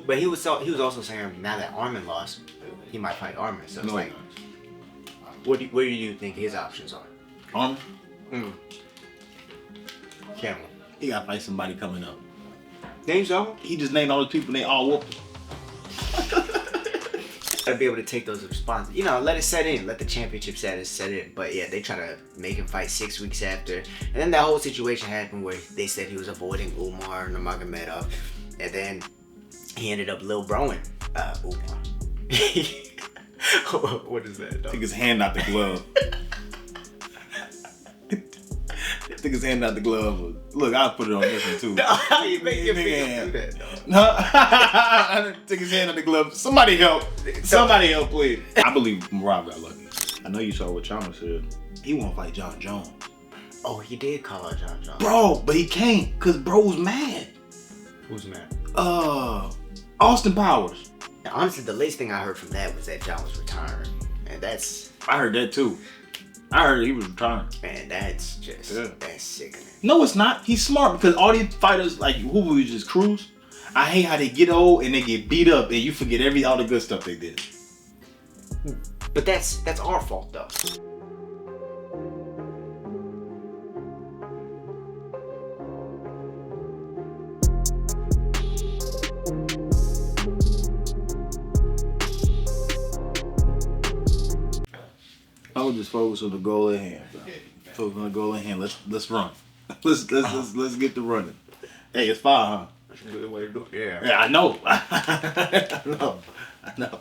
But he was also saying now that Arman lost, he might fight Arman. So it's like, where do you think his options are? Arman? Cameron. He got to fight somebody coming up. Name so? He just named all those people and they all whooped him. Gotta be able to take those responses. You know, let it set in. Let the championship status set in. But yeah, they try to make him fight 6 weeks after. And then that whole situation happened where they said he was avoiding Umar Nurmagomedov. And then he ended up Lil Broing Umar. What is that? Took his hand out the glove. Took his hand out the glove. Look, I'll put it on this one too. No, how you make your fingers do that, though? No, took his hand out the glove. Somebody help. Somebody help, please. I believe Merab got lucky. I know you saw what Chandler said. He want to fight John Jones. Oh, he did call out John Jones. Bro, but he can't because bro's mad. Who's mad? Austin Powers. Now, honestly, the latest thing I heard from that was that John was retiring. And that's... I heard that too. I heard he was retiring. Man, that's just... That's sickening. No, it's not. He's smart because all these fighters, like, who was just Cruz? I hate how they get old and they get beat up and you forget all the good stuff they did. But that's our fault, though. I would just focus on the goal at hand, bro. Focus on the goal at hand. Let's run. Let's get the running. Hey, it's fine, huh? That's a good way to do it. Yeah. Yeah, I know. I know.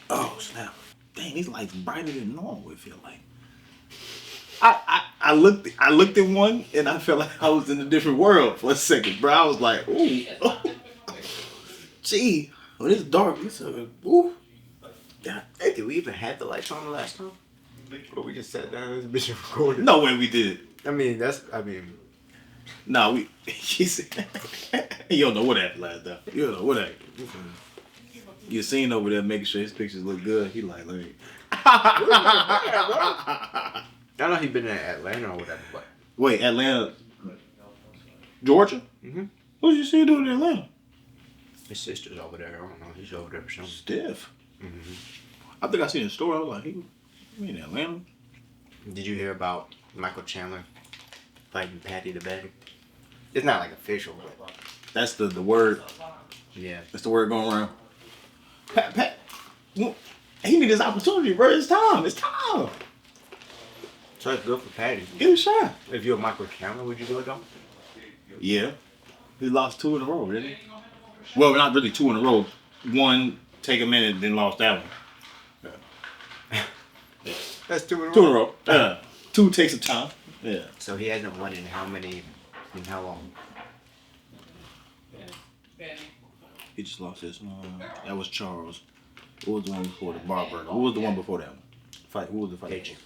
Oh snap! Dang, these lights brighter than normal. It feel like. I looked at one and I felt like I was in a different world for a second, bro. I was like, ooh, gee, when it's dark, it's ooh. Yeah. Hey, did we even have the lights on the last time? Or we just sat down and this bitch recorded? No way we did. No, he said, you don't know what happened last time. You don't know what happened. You seen over there making sure his pictures look good. He like, look. I know he been in Atlanta or whatever, but... Wait, Atlanta, Georgia? Mm-hmm. What did you see doing in Atlanta? His sister's over there. I don't know. He's over there for something. Stiff. Mm-hmm. I think I seen a story. I was like, he in Atlanta. Did you hear about Michael Chandler fighting Paddy the Baddy? It's not like official, but... That's the word. Yeah. That's the word going around. Pat, he need his opportunity, bro. It's time. It's time. So it's good for Paddy. Give it a shot. If you're Michael Chandler, would you do it though? Yeah. He lost 2 in a row, didn't he? Well, not really 2 in a row. One, take a minute, then lost that one. Yeah. That's 2 in a row. 2 in a row. 2 takes some time. Yeah. So he hasn't won in how long? He just lost this one. That was Charles. Who was the one before the Barber? Who was the one before that one? Fight. Who was the fight? Gaethje.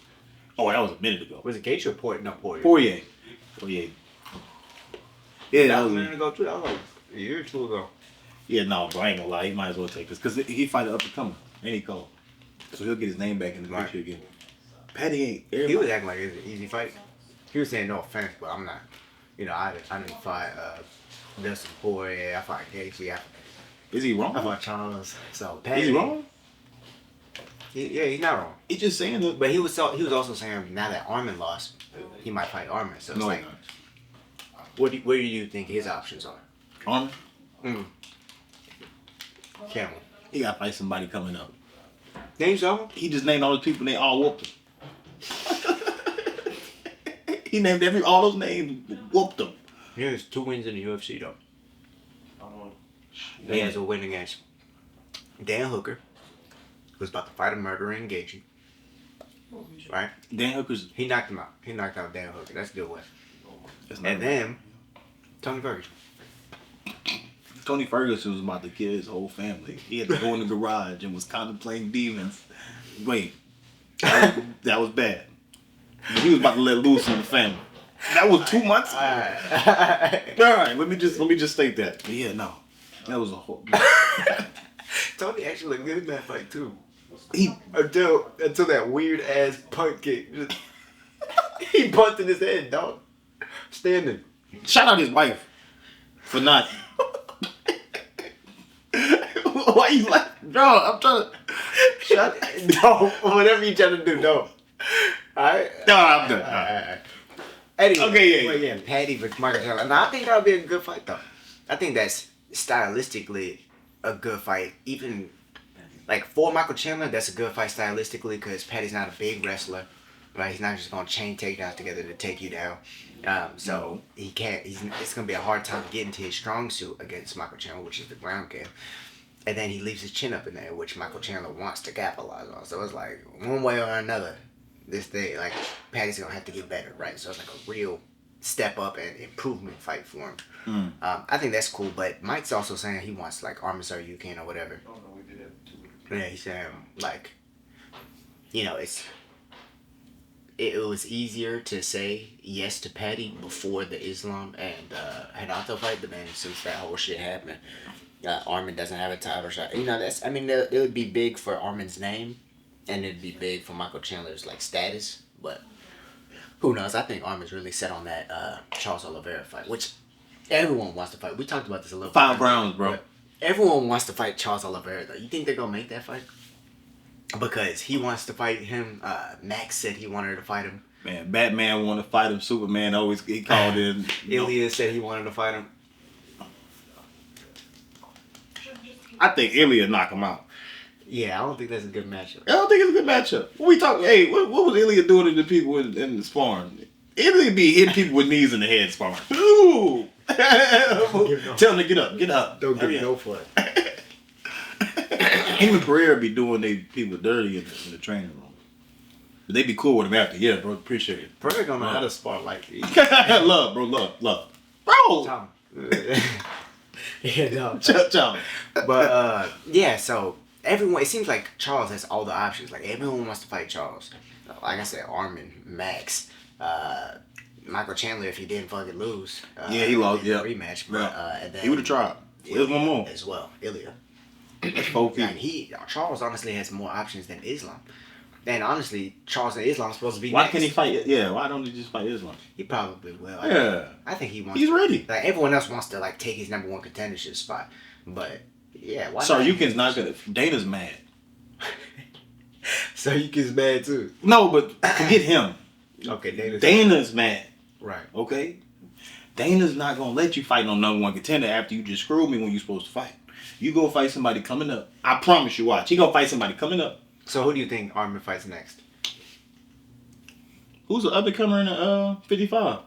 Oh, that was a minute ago. Was it Gaethje or Poirier? No, Poirier. Poirier. Yeah, that was a minute ago too. That was like a year or 2 ago. Yeah, no, bro, I ain't gonna lie. He might as well take this because he fight an up and coming. And he cold. So he'll get his name back in the picture again. Paddy ain't. Everybody. He was acting like it was an easy fight. He was saying no offense, but I'm not. You know, I didn't fight Dustin Poirier. I fought Gaethje. Is he wrong? I fought Charles. So Paddy. Is he wrong? Yeah, he's not wrong. He's just saying that. But he was also saying now that Arman lost, he might fight Arman. So it's like, where do you think his options are? Arman? Cameron. He got to fight somebody coming up. Name so? He just named all those people and they all whooped him. He named all those names, whooped them. He has 2 wins in the UFC though. He has a win against Dan Hooker, who's about to fight a murderer in Gaethje. Right? Dan Hooker's... He knocked him out. He knocked out Dan Hooker. That's a good win. And then, Tony Ferguson. Tony Ferguson was about to kill his whole family. He had to go in the garage and was contemplating demons. Wait, that was bad. But he was about to let loose on the family. That was 2 months ago. All right. Let me just state that. But yeah, no. That was a whole... Tony actually looked good in that fight too. Until that weird ass punt kick. He busted his head, dog. Standing. Shout out his wife for not Why you like? No, I'm trying to. Shut. No, whatever you trying to do, no. Alright. No, I'm done. Alright. Anyway, Okay, yeah. Well, yeah, Paddy versus Marcus Chandler. Now, I think that would be a good fight, though. I think that's stylistically a good fight. Even, like, for Michael Chandler, that's a good fight stylistically because Paddy's not a big wrestler, right? He's not just going to chain takedowns together to take you down. So he can't, it's going to be a hard time to get into his strong suit against Michael Chandler, which is the ground game. And then he leaves his chin up in there, which Michael Chandler wants to capitalize on. So it's like, one way or another, this thing, like, Paddy's going to have to get better, right? So it's like a real step up and improvement fight for him. I think that's cool, but Mike's also saying he wants, like, Arman Tsarukyan or whatever. Oh, no, we did that too. Yeah, he's saying, like, you know, it was easier to say yes to Paddy before the Islam and Hanato fight, but then since that whole shit happened, Arman doesn't have a title shot. You know, that's, I mean, it would be big for Arman's name, and it'd be big for Michael Chandler's, like, status, but who knows? I think Arman's really set on that Charles Oliveira fight, which everyone wants to fight. We talked about this a little bit. 5 rounds, bro. Everyone wants to fight Charles Oliveira, though. You think they're going to make that fight? Because he wants to fight him. Max said he wanted to fight him. Man, Batman wanted to fight him. Superman always get called in. Ilya said he wanted to fight him. I think Ilya knock him out. Yeah, I don't think that's a good matchup. I don't think it's a good matchup. What we talking? Hey, what was Ilya doing to the people in the sparring? Ilya be hitting people with knees in the head sparring. Ooh! Tell him to get up. Get up. Don't give me no fun. Him and Pereira be doing they people dirty in the training room. But they be cool with him after. Yeah, bro. Appreciate it. Pereira don't know how to spar like these. Love, bro. Love. Bro! Tom. Yeah, no. Tom. But, yeah, so everyone, it seems like Charles has all the options. Like, everyone wants to fight Charles. Like I said, Arman, Max, Michael Chandler, if he didn't fucking lose. Yeah, he lost, yeah. Rematch. But, and then he would have tried. There's one more. As well, Ilya. That's 4 feet. Like Charles honestly has more options than Islam. And honestly, Charles and Islam supposed to be Why next. can't he fight? Yeah, why don't he just fight Islam? He probably will. Yeah. I think he wants He's ready. Like, everyone else wants to, like, take his number 1 contendership spot. But, yeah, why Tsarukyan's not good. Dana's mad. Tsarukyan's mad, too. No, but forget him. Okay, Dana's mad. Right. Okay? Dana's not going to let you fight no number 1 contender after you just screwed me when you're supposed to fight. You go fight somebody coming up. I promise you, watch. He going to fight somebody coming up. So who do you think Arman fights next? Who's the other comer in the 55?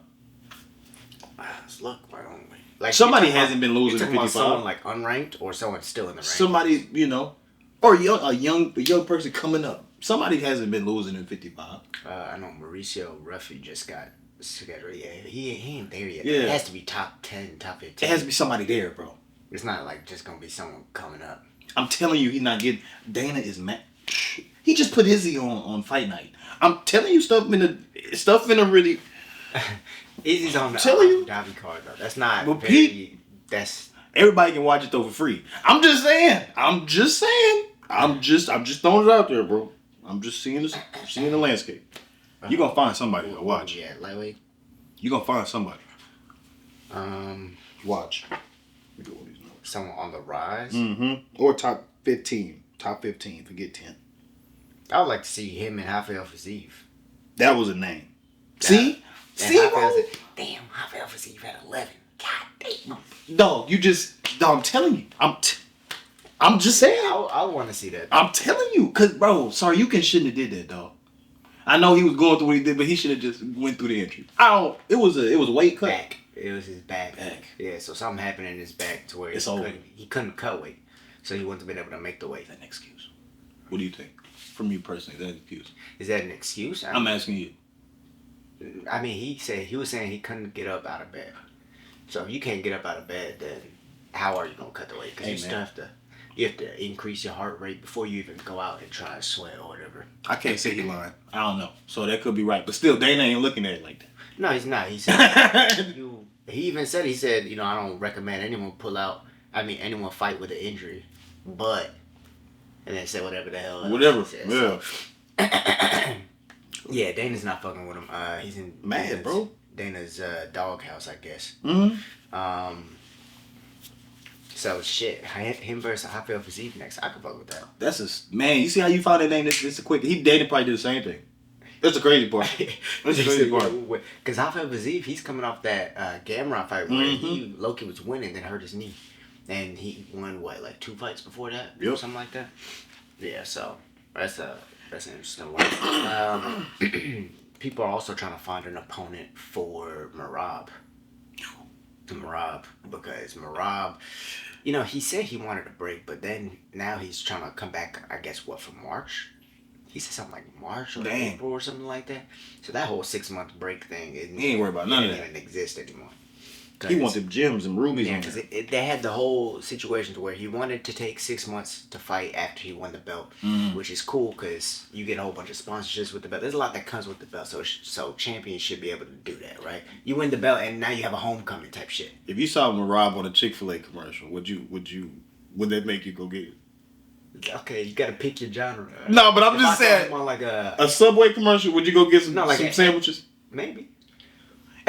Let's look, why don't we? Like, Somebody hasn't been losing in in 55. Someone, like, unranked or someone still in the rank? Somebody, you know, or a young person coming up. Somebody hasn't been losing in 55. I know Mauricio Ruffy just got scheduled. Yeah, he ain't there yet. Yeah. It has to be top 10, top 15. It has to be somebody there, bro. It's not like just gonna be someone coming up. I'm telling you, he's not getting. Dana is mad. He just put Izzy on Fight Night. I'm telling you, stuff in a really. Izzy's on the Telling Abu Dhabi card though. That's not. But very, that's. Everybody can watch it though for free. I'm just saying. I'm just throwing it out there, bro. I'm just seeing the landscape. You gonna find somebody to watch. Yeah, lightweight. You gonna find somebody. Watch. Someone on the rise. Or top 15. Top 15. Forget 10. I would like to see him and Rafael Fiziev. That was a name. See? Bro? Damn, Rafael Fiziev at 11. God damn. Dog, I'm telling you. I'm just saying. I want to see that. I'm telling you. Because, bro, shouldn't have did that, dog. I know he was going through what he did, but he should have just went through the entry. It was a weight cut. Back. It was his back. Yeah, so something happened in his back to where he couldn't cut weight. So he wouldn't have been able to make the weight. Is that an excuse? What do you think? From you personally, is that an excuse? Is that an excuse? I'm asking you. I mean, he was saying he couldn't get up out of bed. So if you can't get up out of bed, then how are you gonna cut the weight? Because you have to increase your heart rate before you even go out and try to sweat or whatever. I can't say he lying. I don't know. So that could be right. But still, Dana ain't looking at it like that. No, he's not. He said he even said, I don't recommend anyone anyone fight with an injury, but, and then said whatever the hell. Whatever. Yeah. Yeah, Dana's not fucking with him. He's in mad, bro. Dana's doghouse, I guess. So shit, him versus Rafael Fiziev next. I could fuck with that. That's a man. You see how you found that name? This a quick. He dated probably did the same thing. That's the crazy part. That's the crazy part. Because Rafael Fiziev, he's coming off that Gamrot fight where he Loki was winning, then hurt his knee, and he won what, like 2 fights before that, or something like that. Yeah, so that's an interesting one. People are also trying to find an opponent for Merab. Because Merab, you know, he said he wanted a break, but then now he's trying to come back, I guess, from March? He said something like March or April or something like that. So that whole 6-month break thing, he ain't worried about none of that. It doesn't even exist anymore. He wants them gems and rubies. Yeah, because they had the whole situation to where he wanted to take 6 months to fight after he won the belt, which is cool because you get a whole bunch of sponsorships with the belt. There's a lot that comes with the belt, so champions should be able to do that, right? You win the belt and now you have a homecoming type shit. If you saw Merab on a Chick-fil-A commercial, would that make you go get it? Okay, you gotta pick your genre. No, but I'm just saying, on like a Subway commercial, would you go get some sandwiches? Maybe.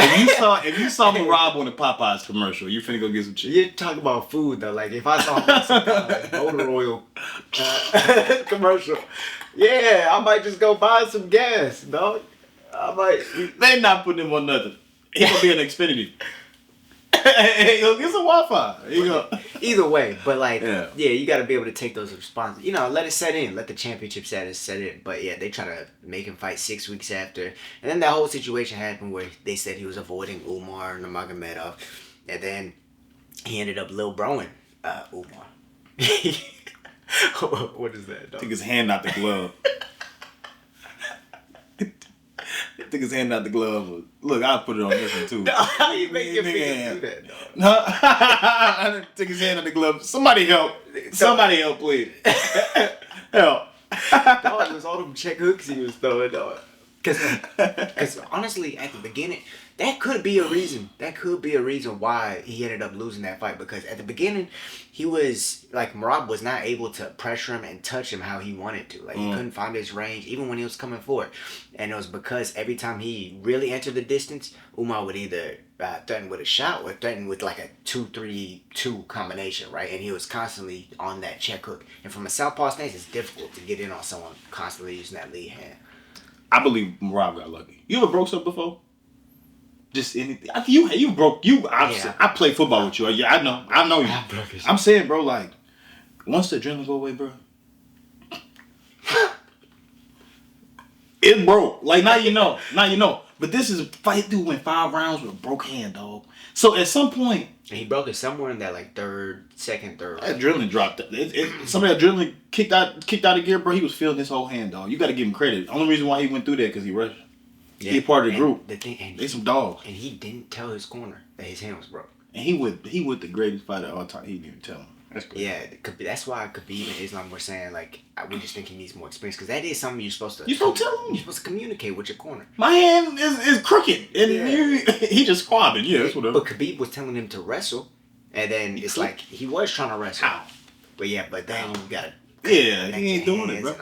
If you saw Merab on the Popeyes commercial, you finna go get some chicken. You're talking about food though. Like if I saw him on some kind of like motor oil commercial, yeah, I might just go buy some gas, dog. I might. They not putting him on nothing. He gonna be an Xfinity. Hey, go get some Wi-Fi. Either way, but like, yeah, you got to be able to take those responses. You know, let it set in. Let the championship status set in. But yeah, they try to make him fight 6 weeks after. And then that whole situation happened where they said he was avoiding Umar Nurmagomedov. And then he ended up Lil Broing Umar. What is that, dog? Took his hand out the glove. Took his hand out the glove. Look, I'll put it on this one too. No, how you make your fingers do that, dog? No, I took his hand out the glove. Somebody help. Somebody help, please. Help. Dog, it was all them check hooks he was throwing, dog. Because honestly, at the beginning, that could be a reason. That could be a reason why he ended up losing that fight. Because at the beginning, he was, like, Merab was not able to pressure him and touch him how he wanted to. Like, he couldn't find his range, even when he was coming forward. And it was because every time he really entered the distance, Umar would either threaten with a shot or threaten with, like, a 2-3-2 combination, right? And he was constantly on that check hook. And from a southpaw stance, it's difficult to get in on someone constantly using that lead hand. I believe Merab got lucky. You ever broke something before? Just anything. You broke. I play football with you. Yeah, I know you. I'm saying, bro, like, once the adrenaline go away, bro, it broke. Like, now you know. But this is a fight dude went 5 rounds with a broke hand, dog. So at some point, and he broke it somewhere in that like second, third. That adrenaline dropped. Some of that adrenaline kicked out of gear, bro. He was feeling his whole hand, dog. You got to give him credit. The only reason why he went through that because he rushed. Yeah, he part of the group. They some dogs. And he didn't tell his corner that his hand was broke. And he with the greatest fighter of all time. He didn't even tell him. That's crazy. Yeah, that's why Khabib and Islam were saying, like, we just think he needs more experience. Because that is something you're supposed to tell him. You're supposed to communicate with your corner. My hand is crooked. And he just squabbing. Yeah, that's whatever. But Khabib was telling him to wrestle. And then it's like, he was trying to wrestle. How? But then you got to... Yeah, he ain't doing it, bro.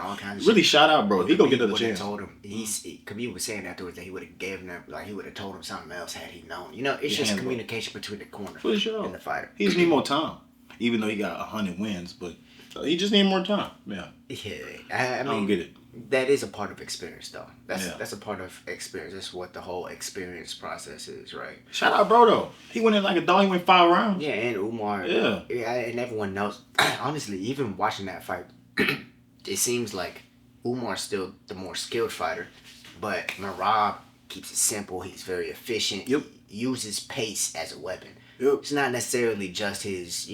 Really shout out, bro. He gonna get another chance. Told him, Khabib was saying afterwards that he would have given him, like, he would have told him something else had he known. You know, it's just communication between the corner and the fighter. He just need more time. Even though he got 100 wins, but he just need more time. Yeah. Yeah, I mean, don't get it. That is a part of experience, though. That's a part of experience. That's what the whole experience process is, right? Shout out, bro, though. He went in like a dog. He went 5 rounds. Yeah, and Umar. Yeah. And everyone knows. Honestly, even watching that fight, it seems like Umar's still the more skilled fighter, but Merab keeps it simple. He's very efficient. Yep. He uses pace as a weapon. Yep. It's not necessarily just his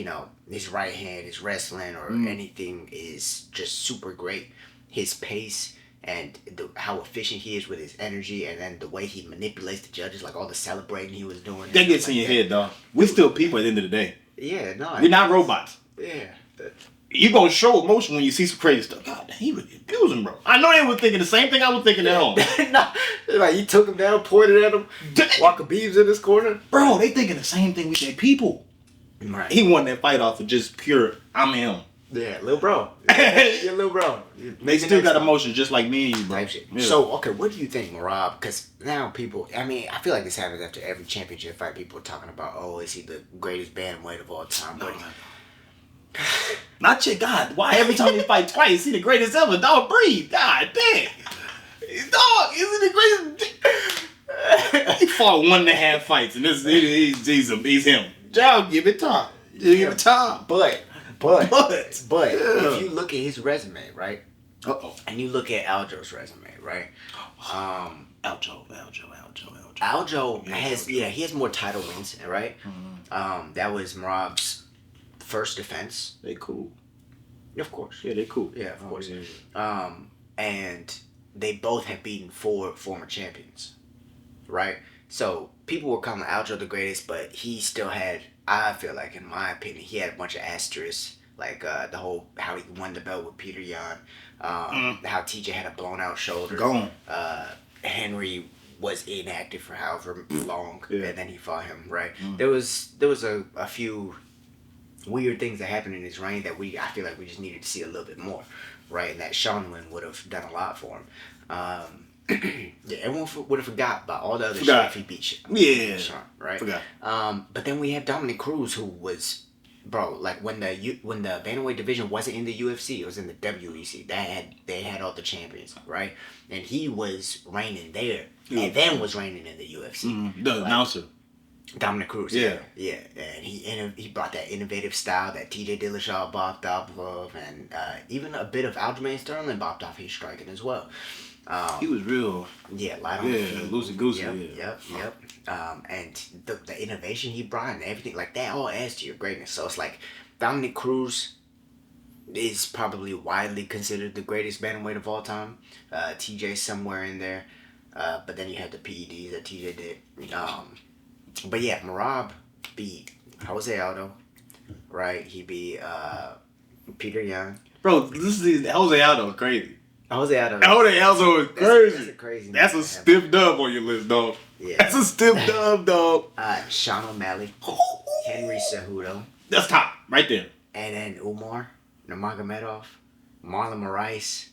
right hand, his wrestling or anything is just super great. His pace and how efficient he is with his energy, and then the way he manipulates the judges, like all the celebrating he was doing. That gets in your head, dog. We still people at the end of the day. Yeah, no. We're not robots. Yeah. You gonna show emotion when you see some crazy stuff. God, he really abusing, bro. I know they were thinking the same thing I was thinking at home. Like, he took him down, pointed at him, while Khabib's in his corner. Bro, they thinking the same thing we say. People. Right. He won that fight off of just pure, I'm him. Yeah, little bro. Yeah, little bro. They still got emotions just like me and you, bro. Yeah. So, okay, what do you think, Merab? Because now people, I mean, I feel like this happens after every championship fight. People are talking about, is he the greatest bantamweight of all time? But Not chick. God, why every time they fight twice, he the greatest ever? Dog, breathe. God damn. Dog, is he the greatest? He fought 1.5 fights, and he's him. Joe, give it time. Give it time. But if you look at his resume, right? Uh-oh. And you look at Aljo's resume, right? Aljo. Aljo he has more title wins, right? Mm-hmm. That was Merab's first defense. They cool. Of course. Yeah, they cool. Yeah, of course. Yeah. And they both have beaten 4 former champions, right? So people were calling Aljo the greatest, but he still had, I feel like, in my opinion, he had a bunch of asterisks, like the whole, how he won the belt with Peter Yan, how TJ had a blown out shoulder. Gone. Henry was inactive for however long, and then he fought him, right? There was a few weird things that happened in his reign that I feel like we just needed to see a little bit more, right? And that Sean Wynn would have done a lot for him. Yeah, everyone would have forgot about all the other shit if he beat Sean, right? Forgot. But then we have Dominic Cruz, who was, bro, like when the bantamweight division wasn't in the UFC, it was in the WEC. They had all the champions, right? And he was reigning there, and then was reigning in the UFC. The announcer. Dominic Cruz. Yeah. And he brought that innovative style that TJ Dillashaw bopped off of, and even a bit of Aljamain Sterling bopped off his striking as well. He was real. Yeah, light on the feet. Loosey goosey. Yep. And the innovation he brought and everything like that all adds to your greatness. So it's like Dominic Cruz is probably widely considered the greatest bantamweight of all time. TJ somewhere in there, but then you have the PEDs that TJ did. But yeah, Merab beat Jose Aldo, right? He beat Peter Yan. Bro, this is Jose Aldo crazy. Jose Aldo is crazy. That's a crazy. That's a stiff dub on your list, dog. Yeah. That's a stiff dub, dog. Sean O'Malley, Henry Cejudo. That's top, right there. And then Umar Nurmagomedov, Marlon Moraes.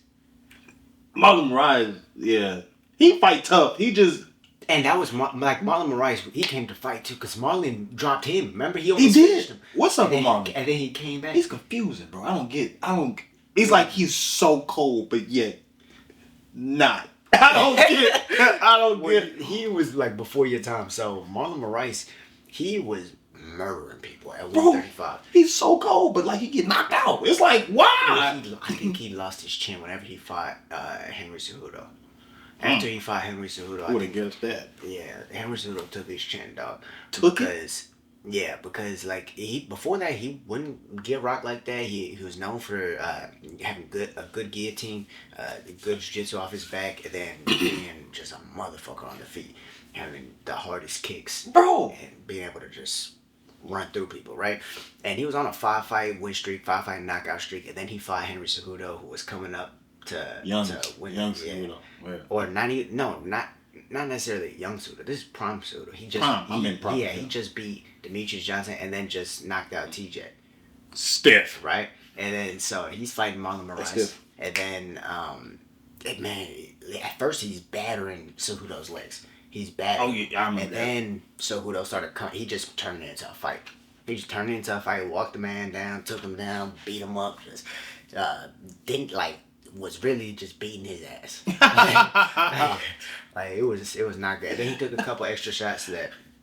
Marlon Moraes, yeah. He fight tough. He just... And that was like Marlon Moraes. He came to fight too because Marlon dropped him. Remember, he did. finished him. What's up with Marlon? And then he came back. He's confusing, bro. I don't. It's like he's so cold, but yet not. I don't get it. He was like before your time. So Marlon Moraes, he was murdering people at 135. Bro, he's so cold, but like he get knocked out. It's like, why? I think he lost his chin whenever he fought Henry Cejudo. After he fought Henry Cejudo, I would have guessed that. Yeah, Henry Cejudo took his chin, dog. Because like before that he wouldn't get rocked like that. He was known for having a good guillotine, good jiu-jitsu off his back, and then being just a motherfucker on the feet, having the hardest kicks, bro, and being able to just run through people, right? And he was on a 5-fight win streak, 5-fight knockout streak, and then he fought Henry Cejudo, who was coming up to win. Cejudo. Yeah. Or not necessarily young Cejudo. This is prime Cejudo. He just beat Demetrius Johnson and then just knocked out TJ. Stiff. Right? And then so he's fighting Marlon Moraes. And then at first he's battering Cejudo's legs. He's battering. Oh yeah, I remember. And then Cejudo started he just turned it into a fight. He just turned it into a fight, walked the man down, took him down, beat him up, just was really just beating his ass. Like it was not good. Then he took a couple extra shots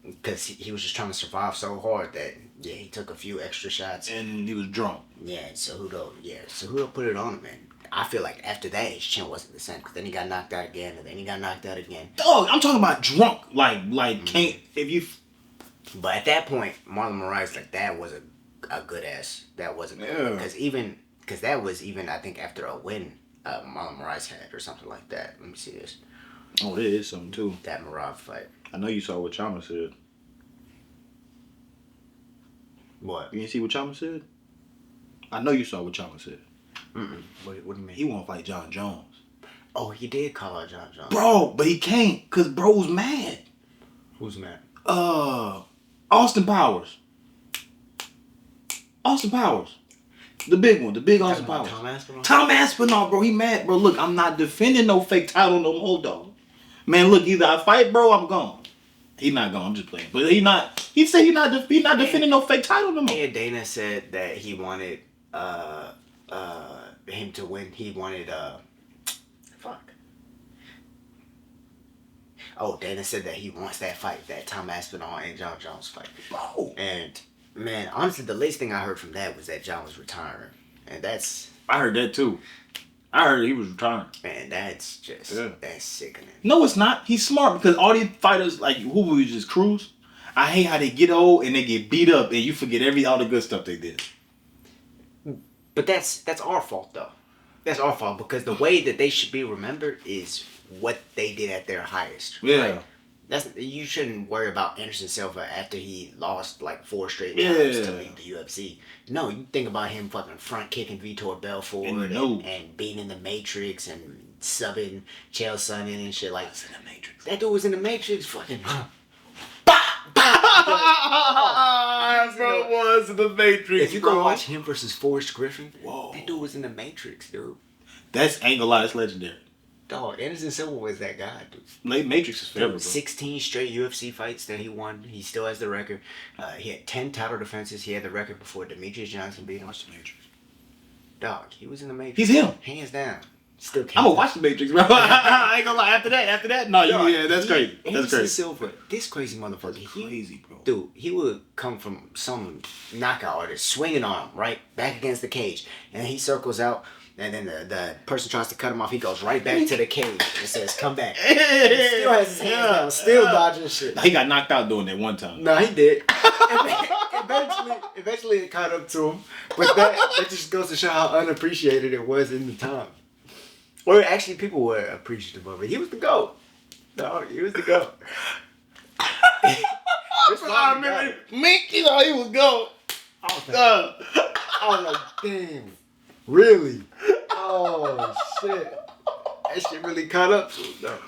because he was just trying to survive so hard that he took a few extra shots. And he was drunk. Yeah, Cejudo put it on him, man. I feel like after that his chin wasn't the same because then he got knocked out again and then he got knocked out again. Dog, I'm talking about drunk. Can't if you. But at that point, Marlon Moraes that was a good ass. That wasn't good because that was even I think after a win Marlon Moraes had or something like that. Let me see this. Oh, there is something too. That Merab fight. I know you saw what Chama said. What? You didn't see what Chama said? I know you saw what Chama said. What do you mean? He want to fight John Jones. Oh, he did call out John Jones. Bro, but he can't because bro's mad. Who's mad? Austin Powers. The big one, the big Austin Powers. Tom Aspinall, bro, he mad, bro. Look, I'm not defending no fake title no more, dog. Man, look, either I fight, bro, I'm gone. He not gone, I'm just playing. But he said he not defending no fake title no more. Yeah, Dana said that he wanted him to win. He wanted fuck. Oh, Dana said that he wants that fight, that Tom Aspinall and John Jones fight. Oh. And man, honestly, the latest thing I heard from that was that John was retiring, and that's. I heard that too. I heard he was retiring. Man, that's just that's sickening. No, it's not. He's smart because all these fighters, like who was just Cruz. I hate how they get old and they get beat up and you forget all the good stuff they did. But that's our fault though. That's our fault because the way that they should be remembered is what they did at their highest. Yeah. Like, you shouldn't worry about Anderson Silva after he lost like 4 straight times to leave the UFC. No, you think about him fucking front kicking Vitor Belfort and being in the Matrix and subbing Chael Sonnen and shit like in the Matrix. That dude was in the Matrix fucking Bro was in the Matrix. If you go watch him versus Forrest Griffin, that dude was in the Matrix, dude. That's ain't gonna lie, that's legendary. Dog, Anderson Silva was that guy, dude. Matrix is forever, bro. 16 straight UFC fights that he won. He still has the record. He had 10 title defenses. He had the record before Demetrius Johnson beat him. Watch the Matrix. Dog, he was in the Matrix. He's him. Hands down. Still can't. I'm gonna watch the Matrix, bro. I ain't gonna lie. After that, no, that's crazy. That's Anderson crazy. Silva, this crazy motherfucker. That's crazy, bro. Dude, he would come from some knockout artist, swinging on him, right? Back against the cage. And he circles out, and then the person tries to cut him off. He goes right back to the cage and says, come back. He still has his hands down, still dodging shit. He got knocked out doing that one time. No, he did. Eventually it caught up to him. But that just goes to show how unappreciated it was in the time. Or actually, people were appreciative of it. He was the GOAT. No, he was the GOAT. I remember Mickey thought he was GOAT. I was like, damn. Really? Oh, shit. That shit really caught up to him, though.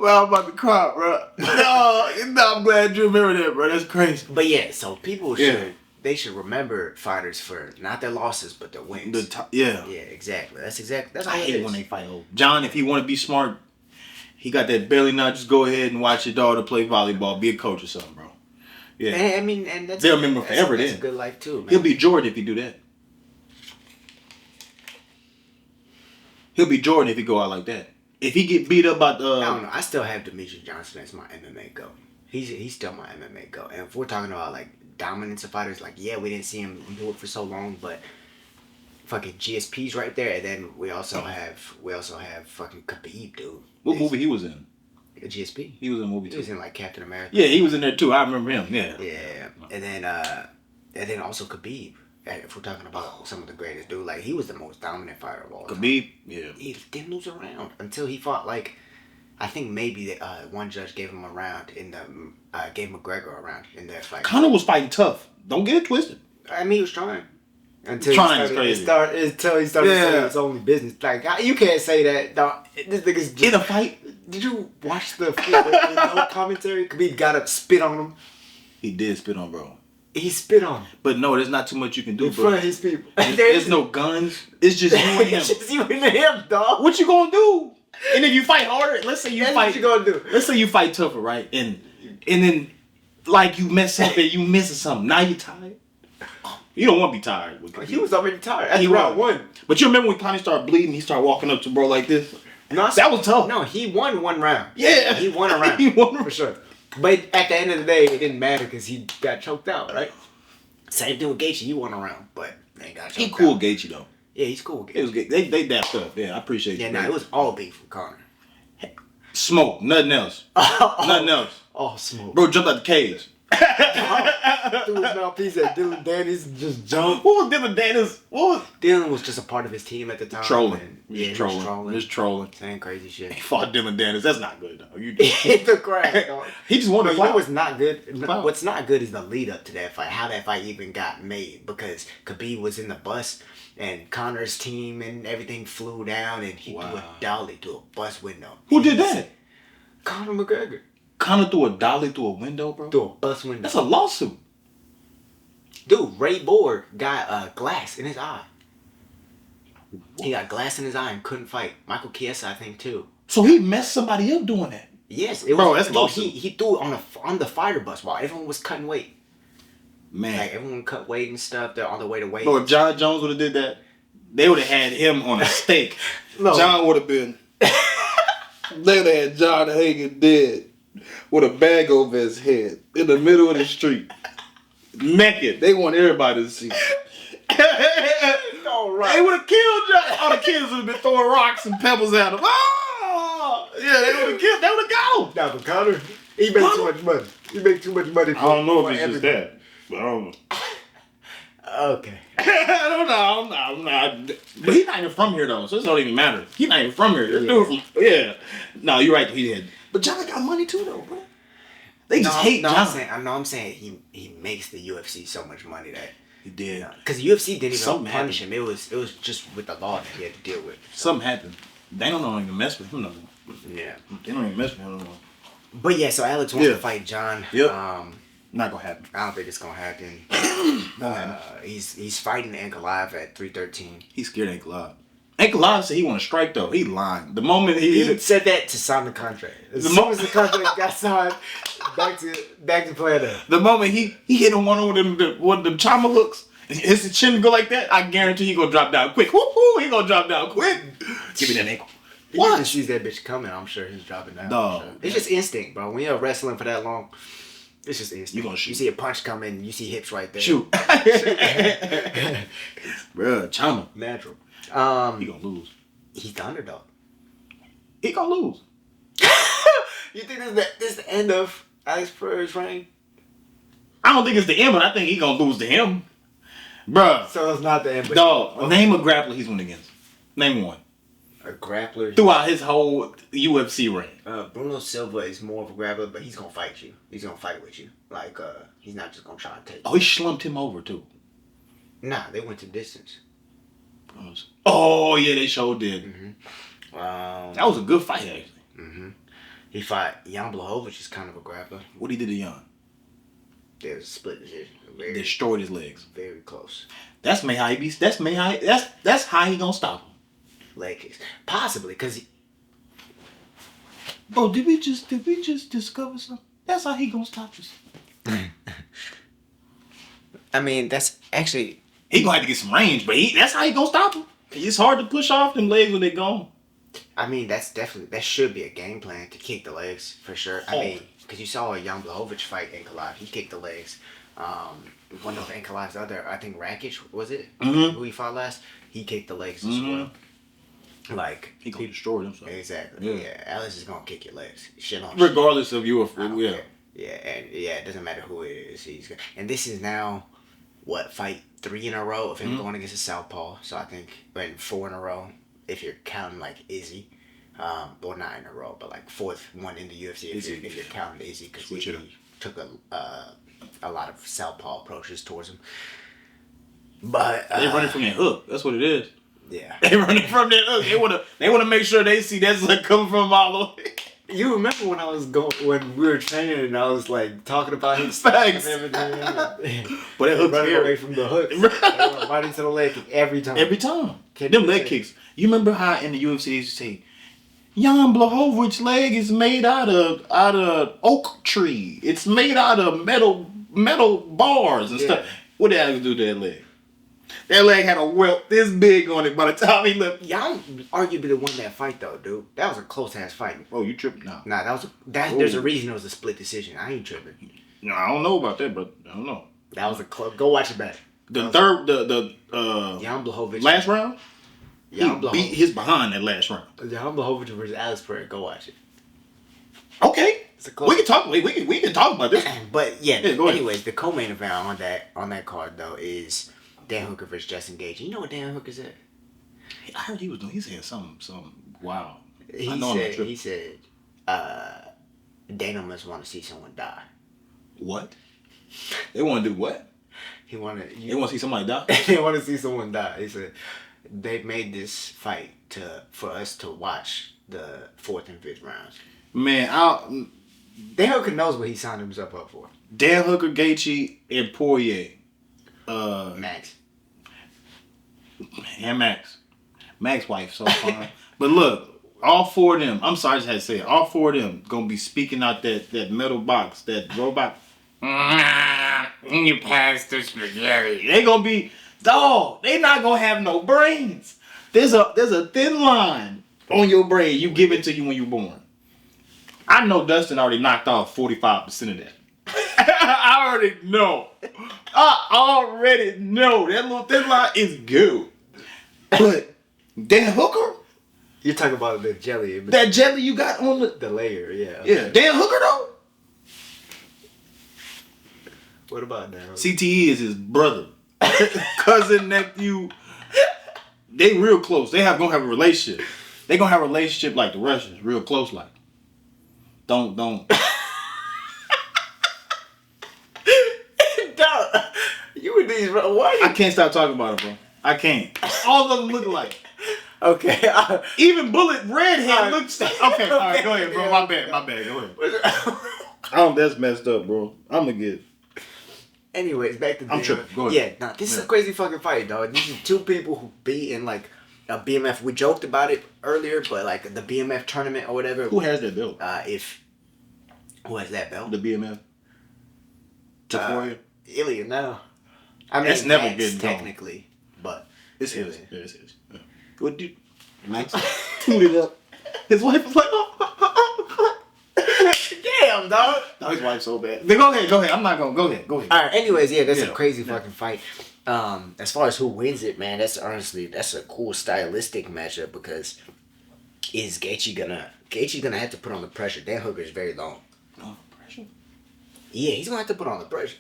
Well, I'm about to cry, bro. No, I'm glad you remember that, bro. That's crazy. But yeah, so people they should remember fighters for not their losses, but their wins. Yeah, exactly. That's all I it hate is. when they fight old. John, if he want to be smart, he got that belly nut. Just go ahead and watch your daughter play volleyball. Be a coach or something, bro. Yeah. And that's they'll remember forever. That's a good life too, man. He'll be Jordan if he do that. He'll be Jordan if he go out like that. If he get beat up by the... I don't know. I still have Demetrius Johnson as my MMA GOAT. He's still my MMA GOAT. And if we're talking about like dominance of fighters, like we didn't see him do it for so long, but fucking GSP's right there. And then we also have fucking Khabib, dude. What movie he was in? GSP. He was in a movie too. He was in like Captain America. Yeah, he was in there too. I remember him. Yeah. Yeah. And then also Khabib. If we're talking about some of the greatest, dude, like he was the most dominant fighter of all time. Khabib, yeah. He didn't lose a round until he fought like, I think maybe one judge gave him a round gave McGregor a round in that fight. Conor was fighting tough. Don't get it twisted. I mean, he was trying. Until until he started saying it's only business. Like you can't say that. Dog. This nigga's just, in a fight. Did you watch the no commentary? Khabib got up, spit on him. He did spit on bro. He spit on him. But no, there's not too much you can do, in bro. front of his people. There's no guns. It's just you and him. It's just you and him, dog. What you gonna do? And if you fight harder, let's say you fight. What you gonna do? Let's say you fight tougher, right? And then like you mess up and you missing something. Now you tired. You don't want to be tired. He was already tired. After round one. But you remember when Connie started bleeding, he started walking up to bro like this? No, that was tough. No, he won one round. Yeah. He won a round. He won for sure. But at the end of the day, it didn't matter because he got choked out, right? Same thing with Gaethje. He won a round, but they got choked out. He cool with Gaethje, though. Yeah, he's cool with Gaethje. It was good. They dapped up. Yeah, I appreciate it. Yeah, no, it was all beef with Conor. Smoke. Nothing else. Nothing else. All smoke. Bro jumped out the cage. Threw his mouthpiece at Dylan Dennis and just jumped. Who was Dylan Dennis? Dylan was just a part of his team at the time. Trolling. Yeah, he was trolling. Saying crazy shit. He fought Dylan Dennis. That's not good, though. You hit the crack, dog. He just wanted to fight. fight. What's not good? What's not good is the lead up to that fight. How that fight even got made, because Khabib was in the bus and Conor's team and everything flew down and he threw a dolly through a bus window. Who did that? Conor McGregor. Conor threw a dolly through a window, bro? Through a bus window. That's a lawsuit. Dude, Ray Borg got glass in his eye. He got glass in his eye and couldn't fight. Michael Chiesa, I think, too. So he messed somebody up doing that? Yes. Bro, that's lawsuit. He threw it on the fighter bus while everyone was cutting weight. Man. Like, everyone cut weight and stuff. They're on the way to weight. Bro, if John Jones would have did that, they would have had him on a stake. No. John would have been. They would have had John Hagen dead with a bag over his head in the middle of the street. Naked. They want everybody to see. All right. They would have killed John. All the kids would have been throwing rocks and pebbles at him. Oh! Yeah, they would have killed. They would have got him. Now, for Connor, he made too much money. He made too much money. I don't know if it's just that. But I don't know. Okay. I don't know. I'm not. But he's not even from here, though, so this don't even matter. He's not even from here. This dude from... Yeah. No, you're right. He did. But John got money, too, though, bro. They just hate John. I'm saying he makes the UFC so much money that he did. Because the UFC didn't even punish him. It was just with the law that he had to deal with. Something happened. They don't even mess with him no more. Yeah. They don't even mess with him no more. But yeah, so Alex wants to fight John. Yep. Not gonna happen. I don't think it's gonna happen. He's fighting Ankalaev at 313. He's scared of Ankalaev. Ankalaev said he want to strike though. He lying. The moment he said that to sign the contract. As soon as the contract got signed, back to playing that. The moment he hit him one of them chama hooks, his chin go like that, I guarantee he gonna drop down quick. Woo-hoo, he gonna drop down quick. Give me that ankle. He just sees that bitch coming. I'm sure he's dropping down. No. Sure. It's just instinct, bro. When you're wrestling for that long, it's just instinct. You gonna shoot. You see a punch coming, you see hips right there. Shoot. Bruh, chama. Natural. He gonna lose. He's the underdog. He gonna lose. You think this is the end of Alex Pereira's reign? I don't think it's the end, but I think he gonna lose to him. Bruh. So it's not the end. Dog, name a grappler he's won against. Name one. A grappler? Throughout his whole UFC reign. Bruno Silva is more of a grappler, but he's gonna fight you. He's gonna fight with you. Like, he's not just gonna try to take you. Oh, he slumped him over, too. Nah, they went to distance. Oh, yeah, they sure did. Mm-hmm. That was a good fight, actually. Mm-hmm. He fought Jan Blachowicz, is kind of a grappler. What he did to Jan? There's a split decision. Destroyed his legs. Very close. That's how he beats. That's how he gonna stop him. Leg kicks, possibly, cause. Bro, did we just discover something? That's how he gonna stop us. I mean, that's actually. He gonna have to get some range, but that's how he gonna stop him. It's hard to push off them legs when they gone. I mean, that should be a game plan to kick the legs for sure. I mean, because you saw Jan Blachowicz fight Ankalaev, he kicked the legs. One of Ankalaev's other, I think Rakic, was it? Mm-hmm. Who he fought last? He kicked the legs as well. Like he gonna destroy them. Exactly. Yeah. Alex is gonna kick your legs. Shit on. Regardless of you, yeah. And it doesn't matter who it is. And this is now fight 3 in a row of him going against a southpaw. So I think 4 in a row if you're counting like Izzy. Well, not in a row, but like 4th one in the UFC if you're counting Izzy, because he took a lot of southpaw approaches towards him. But they running from that hook. That's what it is. Yeah, they running from that hook. They wanna make sure they see that's like coming from all the way. You remember when we were training and I was like talking about his facts and everything. But that hook's running away from the hooks. Right into the leg kick every time. Every time. Them leg kicks. You remember how in the UFC they used to say, Jan Blachowicz leg is made out of oak tree. It's made out of metal bars and stuff. What did Alex do to that leg? That leg had a welt this big on it by the time he left. Y'all arguably won that fight though, dude. That was a close ass fight. Oh, you tripping? Nah, there's a reason it was a split decision. I ain't tripping. No, I don't know about that, but I don't know. That was a close. Go watch it back. Jan Blachowicz last round. He beat his behind that last round. Jan Blachowicz versus Alex Pereira. Go watch it. Okay. We can talk. We can talk about this. But go ahead. Anyways, the co-main event on that card though is Dan Hooker versus Justin Gaethje. You know what Dan Hooker said? I heard he said something wow. He said Dana must want to see someone die. What? They want to do what? They want to see somebody die? They want to see someone die. He said they made this fight for us to watch the 4th and 5th rounds. Man, Dan Hooker knows what he signed himself up for. Dan Hooker, Gaethje, and Poirier. Max. And Max's wife, so fine. But look, all 4 of them, I'm sorry I just had to say it, all 4 of them gonna be speaking out that metal box, that robot. You pass the spaghetti. They gonna be, dog. They not gonna have no brains. There's a thin line on your brain. You give it to you when you're born. I know Dustin already knocked off 45% of that. I already know. That little thin line is good. But Dan Hooker, You're talking about the jelly. that jelly you got on The layer, yeah. yeah, Dan Hooker though. What about that? CTE is his brother, cousin, nephew. They real close. They gonna have a relationship. They gonna have a relationship like the Russians, real close like. Don't. Dog, you and these, bro. Why? I can't stop talking about it, bro. I can't. All of them look alike. Okay. Even Bullet Redhead looks. Okay, all right, go ahead, bro. My bad. Go ahead. That's messed up, bro. I'm gonna get. Anyways, back to I'm tripping. Go ahead. Yeah, this is a crazy fucking fight, dog. These are two people who beat in like a BMF. We joked about it earlier, but like the BMF tournament or whatever. Who has that belt? Who has that belt? The BMF. Tafoya. Ilya, no. I mean, That's never Max, getting done. technically, but It's his. Yeah, it's his. Yeah. What do Max tuned it up? His wife was like, oh. damn, dog. No, his wife's so bad. But go ahead. I'm not gonna go ahead. All right. Anyways, yeah, that's a Yeah. crazy fucking fight. As far as who wins it, man, that's a cool stylistic matchup because is Gaethje gonna have to put on the pressure? Dan Hooker is very long. Oh, pressure. Yeah, he's gonna have to put on the pressure.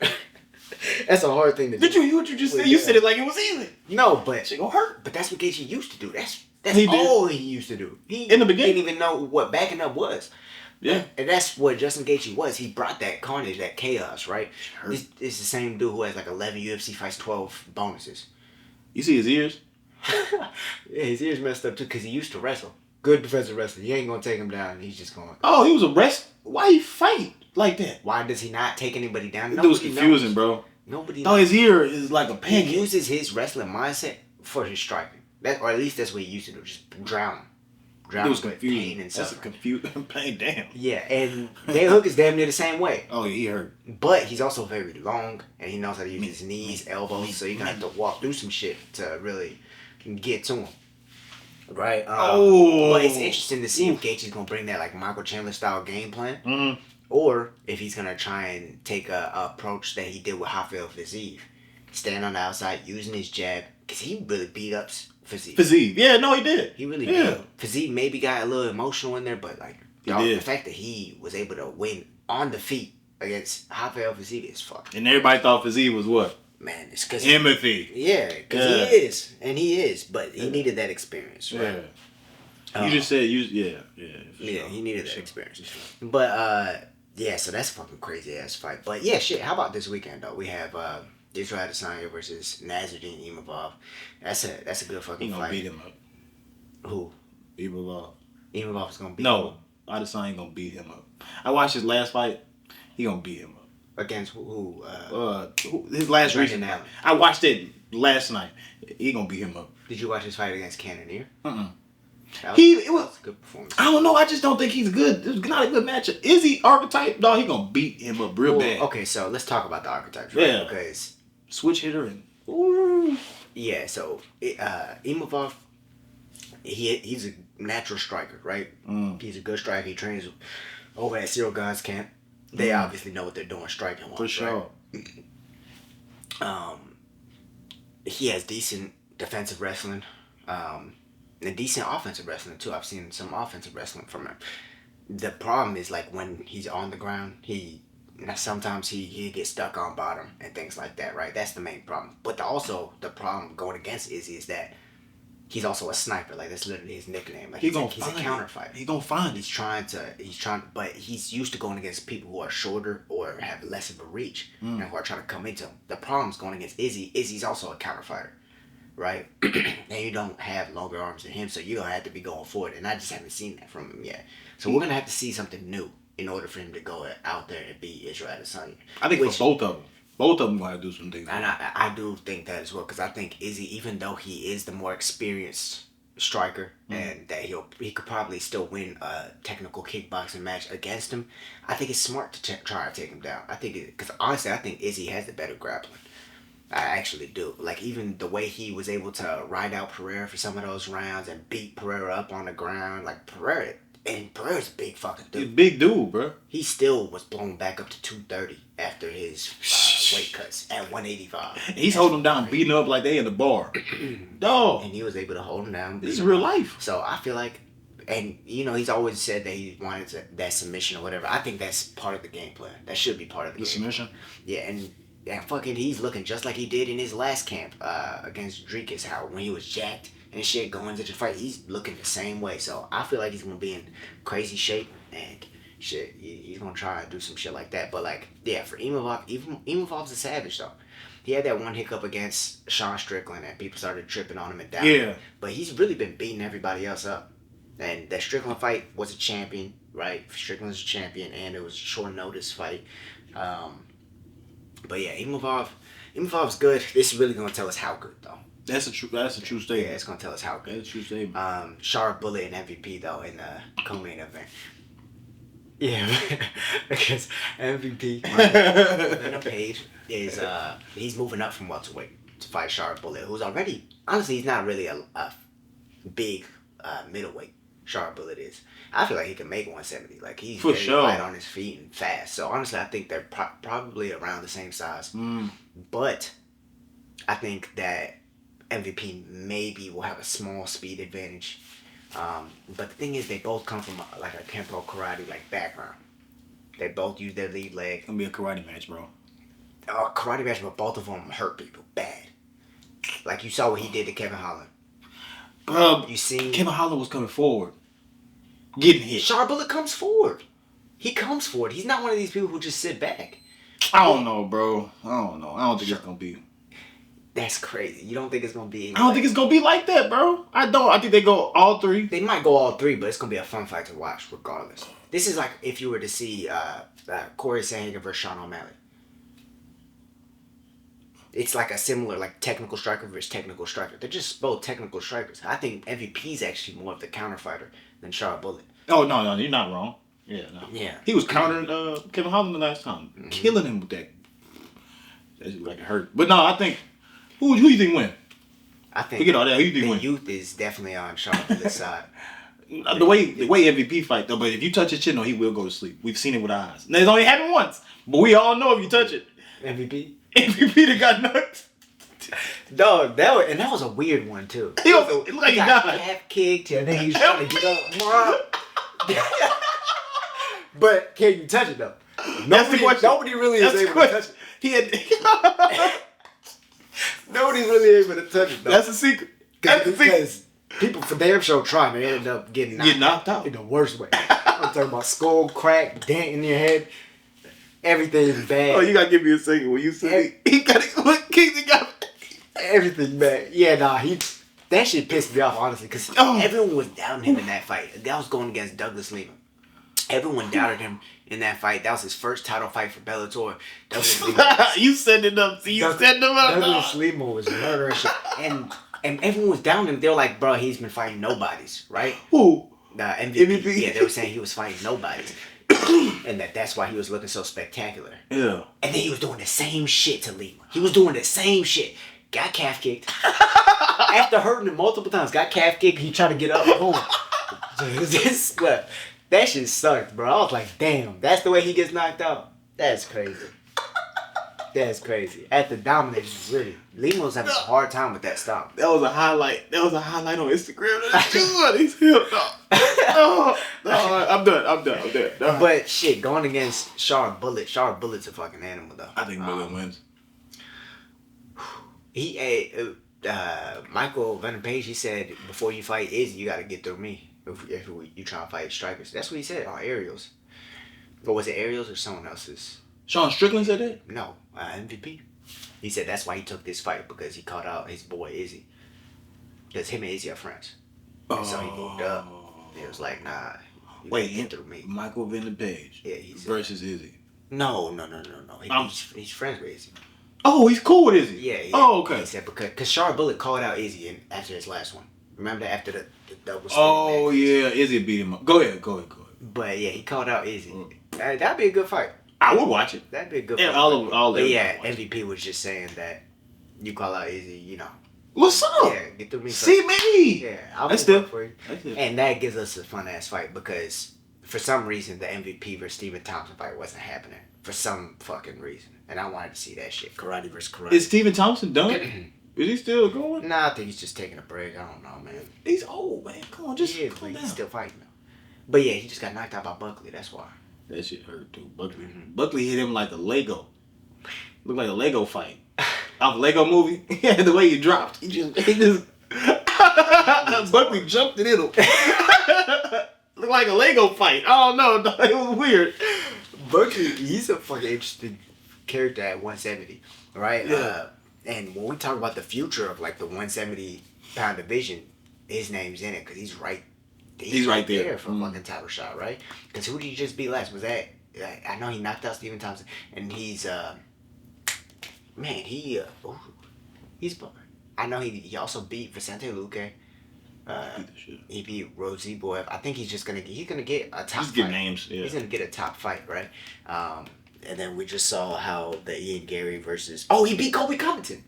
That's a hard thing to do. Did you hear what you just said? You said it like it was easy. No, but Shit gonna hurt. But that's what Gaethje used to do. That's He did. all he used to do. He In the beginning. didn't even know what backing up was. Yeah. And that's what Justin Gaethje was. He brought that carnage, that chaos, right? Hurt. It's the same dude who has like 11 UFC fights, 12 bonuses. You see his ears? Yeah, his ears messed up too because he used to wrestle. Good defensive wrestler. You ain't gonna take him down. He's just going. Oh, he was a wrestler. Why he fight like that? Why does he not take anybody down? That was Nobody confusing, knows. bro. Nobody No, knows. his ear is like a He pancake. uses his wrestling mindset for his striking. Or at least that's what he used to do. Just drown him. It was with confusing. pain and That's a suffering. confusing pain. Damn. Yeah, and Dan Hook is damn near the same way. Oh, he hurt. But he's also very long, and he knows how to use his knees, elbows, so you're going to have to walk through some shit to really get to him. Right? But it's interesting to see if Gaethje's going to bring that like Michael Chandler style game plan, Mm-hmm. or if he's going to try and take a approach that he did with Rafael Fiziev. Stand on the outside, using his jab, because he really beat up Fiziev. Fiziev. Yeah, no, he did. He really did. Fiziev maybe got a little emotional in there, but like the fact that he was able to win on the feet against Rafael Fiziev is fucking. And everybody thought Fiziev was what? Man, it's because Timothy. Yeah, because Yeah. he is, but he needed that experience, right? Yeah. You just said for Yeah, sure. he needed that For experience. For sure. But yeah, so that's a fucking crazy ass fight. But yeah, shit. How about this weekend though? We have Israel Adesanya versus Nassourdine Imavov. That's a good He fucking gonna fight. beat him up. Who? Imavov. Imavov is gonna beat him No, up. Adesanya gonna beat him up. I watched his last fight. He gonna beat him up. Against who? His last Brandon recent. Allen. I watched it last night. He gonna beat him up. Did you watch his fight against Cannonier? It was. That was a good performance. I don't know. I just don't think he's good. It's not a good matchup. Is he archetype? No, he gonna beat him up real bad. Okay, so let's talk about the archetypes, right? Yeah. Because Switch hitter and. Ooh. yeah, so Imavov, he's a natural striker, right? He's a good striker. He trains over at Zero Guns Camp. They obviously know what they're doing striking wise. For sure. Right? He has decent defensive wrestling, and decent offensive wrestling too. I've seen some offensive wrestling from him. The problem is like when he's on the ground, sometimes he gets stuck on bottom and things like that, right? That's the main problem. But the problem going against Izzy is that he's also a sniper. Like that's literally his nickname. Like he's a counter fighter. He gonna find He's trying, but he's used to going against people who are shorter or have less of a reach and who are trying to come into him. The problem's going against Izzy. Izzy's also a counter fighter, right? And you don't have longer arms than him, so you're gonna have to be going forward. And I just haven't seen that from him yet. So we're gonna have to see something new in order for him to go out there and beat Israel Adesanya. I think for both of them. Both of them gonna have to do some things. And I do think that as well, because I think Izzy, even though he is the more experienced striker and that he could probably still win a technical kickboxing match against him, I think it's smart to try to take him down. I think because honestly, I think Izzy has the better grappling. I actually do. Like, even the way he was able to ride out Pereira for some of those rounds and beat Pereira up on the ground. Like, Pereira's a big fucking dude. He's a big dude, bro. He still was blown back up to 230 after his weight cuts at 185. He's holding him down, beating up like they in the bar. Dog. And he was able to hold him down. This is real life. So I feel like, and you know, he's always said that he wanted that submission or whatever. I think that's part of the game plan. That should be part of the game submission. Plan. Yeah, and fucking, he's looking just like he did in his last camp against Dricus, how when he was jacked and shit going into the fight, he's looking the same way. So I feel like he's gonna be in crazy shape and shit. He's gonna try to do some shit like that. But like, yeah, for Imavov, Imavov's a savage though. He had that one hiccup against Sean Strickland and people started tripping on him and down. Yeah. But he's really been beating everybody else up. And that Strickland fight was a champion, right? Strickland was a champion and it was a short notice fight. But yeah, Imavov's good. This is really gonna tell us how good though. That's a true statement. Yeah, it's gonna tell us how good. That's a true statement. Shara-Bullet and MVP though in the co-main event. Yeah, because MVP on the page is he's moving up from welterweight to fight Shara-Bullet, who's already, honestly, he's not really a big middleweight. Shara-Bullet is. I feel like he can make 170. Like, he's for very sure light on his feet and fast. So honestly, I think they're probably around the same size. But I think that MVP maybe will have a small speed advantage. But the thing is, they both come from like a Kempo karate like background. They both use their lead leg. It's gonna be a karate match, bro. Oh, karate match, but both of them hurt people bad. Like, you saw what he did to Kevin Holland. You seen Kevin Holland was coming forward, getting hit. Shara-Bullet comes forward. He comes forward. He's not one of these people who just sit back. I don't know, bro. I don't think it's gonna be. That's crazy. You don't think it's gonna be? I don't think it's gonna be like that, bro. I don't. I think they go all three. They might go all three, but it's gonna be a fun fight to watch regardless. This is like if you were to see Corey Sandhagen versus Sean O'Malley. It's like a similar, like, technical striker versus technical striker. They're just both technical strikers. I think MVP is actually more of the counter fighter than Shara-Bullet. Oh, no, you're not wrong. Yeah, no. Yeah. He was countering Kevin Holland the last time. Killing him with that. That's like it hurt. But no, I think, who do you think win? I think forget all that. Who do you think the win? youth is definitely on Shara-Bullet's side. The way MVP fight, though, but if you touch his chin, no, he will go to sleep. We've seen it with our eyes. Now, it's only happened once, but we all know if you touch it. MVP? MVP that got nuts. Dog, that was a weird one too. It looked like he got died. half kicked and then he was trying to get up. But can you touch it though? That's the question. Nobody really is able to touch it. He had. Nobody's really able to touch it though. That's a secret. That's a secret. Because people for damn sure try and they end up getting knocked out in the worst way. I'm talking about skull crack, dent in your head. Everything's bad. Oh, you gotta give me a second. When you said he got everything bad. Yeah, nah, that shit pissed me off honestly because everyone was doubting him in that fight. That was going against Douglas Lima. Everyone doubted him in that fight. That was his first title fight for Bellator. Douglas Lima. You set it up. See, you set them up. Douglas Lima was murdering shit, and everyone was doubting him. They were like, "Bro, he's been fighting nobodies, right?" Who? The MVP. Yeah, they were saying he was fighting nobodies. And that's why he was looking so spectacular. Yeah. And then he was doing the same shit to Lima. He was doing the same shit. Got calf kicked. After hurting him multiple times, got calf kicked. He tried to get up. Boom. That shit sucked, bro. I was like, damn, that's the way he gets knocked out. That's crazy. That's crazy. At the domination, really. Lima was having a hard time with that stop. That was a highlight. That was a highlight on Instagram. He's hip, dog. Oh, no, I'm done. But shit, going against Shara-Bullet's a fucking animal, though. I think Bullet wins. Michael Van Page, he said, before you fight Izzy, you got to get through me. If you try to fight strikers. That's what he said on Aerials. But was it Aerials or someone else's? Sean Strickland said that? No, MVP. He said that's why he took this fight, because he caught out his boy Izzy. Because him and Izzy are friends. And so he moved up. He was like, nah. Wait, get through me. Michael Van Page versus Izzy. No. He's friends with Izzy. Oh, he's cool with Izzy? Yeah. Oh, okay. He said because Shara-Bullet called out Izzy after his last one. Remember after the double split Oh match? yeah, Izzy beat him up. Go ahead. But yeah, he called out Izzy. That'd be a good fight. I would watch it. That'd be a good Yeah, fight. But yeah, everybody MVP was just saying that you call out Izzy, you know. What's up? Yeah, get through me. See me. Yeah, I'll That's move up still. for you. That's it. And that gives us a fun ass fight because for some reason the MVP versus Stephen Thompson fight wasn't happening. For some fucking reason. And I wanted to see that shit. Karate versus karate. Is Stephen Thompson done? Is he still going? Nah, I think he's just taking a break. I don't know, man. He's old, man. Come on, just Yeah, calm but down. he's still fighting though. But yeah, he just got knocked out by Buckley, that's why. That shit hurt too. Buckley hit him like a Lego. Looked like a Lego fight. Off a Lego movie. Yeah, the way he dropped. He just Buckley jumped and hit him. Looked like a Lego fight. Oh no, it was weird. Buckley, he's a fucking interesting character at 170, right? Yeah. And when we talk about the future of like the 170 pound division, his name's in it because he's right. He's right there for a fucking title shot, right? Because who did he just beat last? Was that? I know he knocked out Stephen Thompson, and he's man, he's. I know he also beat Vicente Luque. He beat Rosie Boy. I think he's gonna get a top. Just get fight. names. Yeah. He's gonna get a top fight, right? And then we just saw how the Ian Gary versus. Oh, he beat Kobe Covington.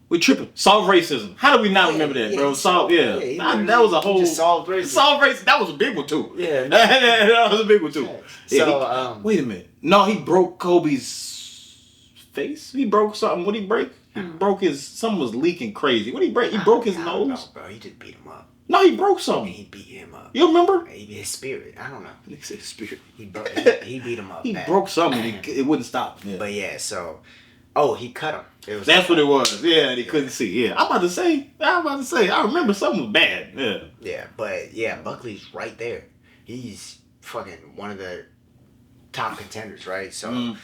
We tripping. Solve racism. How do we not remember that, bro? Solve. Yeah. That was a whole. Just solved racism. Solve racism. That was a big one too. Yeah. That was a big one too. So, Yeah, wait a minute. No, he broke Kobe's face. He broke something. What did he break? He broke something was leaking crazy. What did he break? He broke his nose. No, bro. He just beat him up. No, he broke something. He beat him up. You remember? His spirit. I don't know. He said spirit. He beat him up. He bad. broke something. It wouldn't stop. Yeah. But yeah, so. Oh, he cut him. That's what it was. Yeah, and he couldn't see. Yeah, I'm about to say. I remember something was bad. Yeah. Yeah, but yeah, Buckley's right there. He's fucking one of the top contenders, right? So,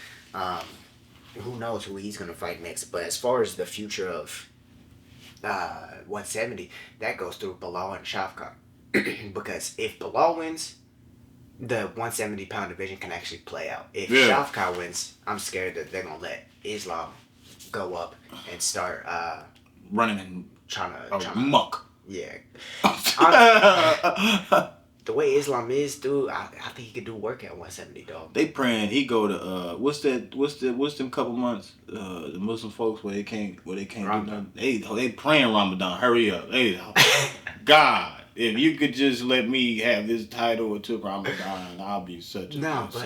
who knows who he's gonna fight next? But as far as the future of 170, that goes through Bilal and Shavkat. Because if Bilal wins, the 170 pound division can actually play out. If Shavkat wins, I'm scared that they're gonna let Islam go up and start running and trying to muck. Yeah. Honestly, the way Islam is, dude, I think he could do work at 170, dog. They praying he go to what's them couple months the Muslim folks where they can't do nothing. They praying Ramadan. Hurry up. Hey, God, if you could just let me have this title until Ramadan, I'll be such a No, good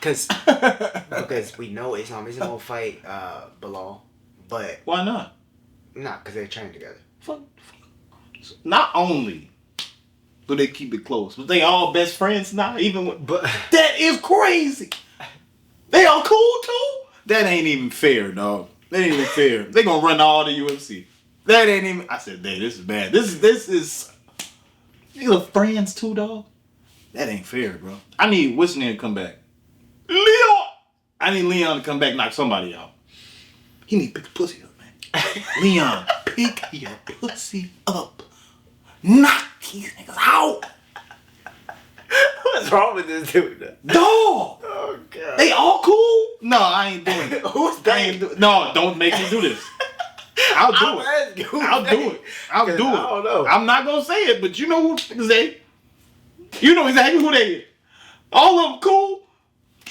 but soul. because we know Islam isn't gonna fight Bilal, but Why not? because they're training together. Fuck. Not only do they keep it close, but they all best friends now. But That is crazy. They are cool too. That ain't even fair, dog. That ain't even fair. They gonna run all the UFC. That ain't even. I said, "Hey, this is bad. This is. These are friends too, dog. That ain't fair, bro. I need what's his name to come back. Leon. I need Leon to come back, and knock somebody out. He need to pick the pussy up, man. Leon, pick your pussy up. Knock these niggas out. what's wrong with this dude? Dog. Oh god. They all cool? No, I ain't doing it. Who's I ain't no, don't make me do this. I'll do it. I'll do it. I don't know. I'm not gonna say it, but you know who they. You know exactly who they is. All of them cool.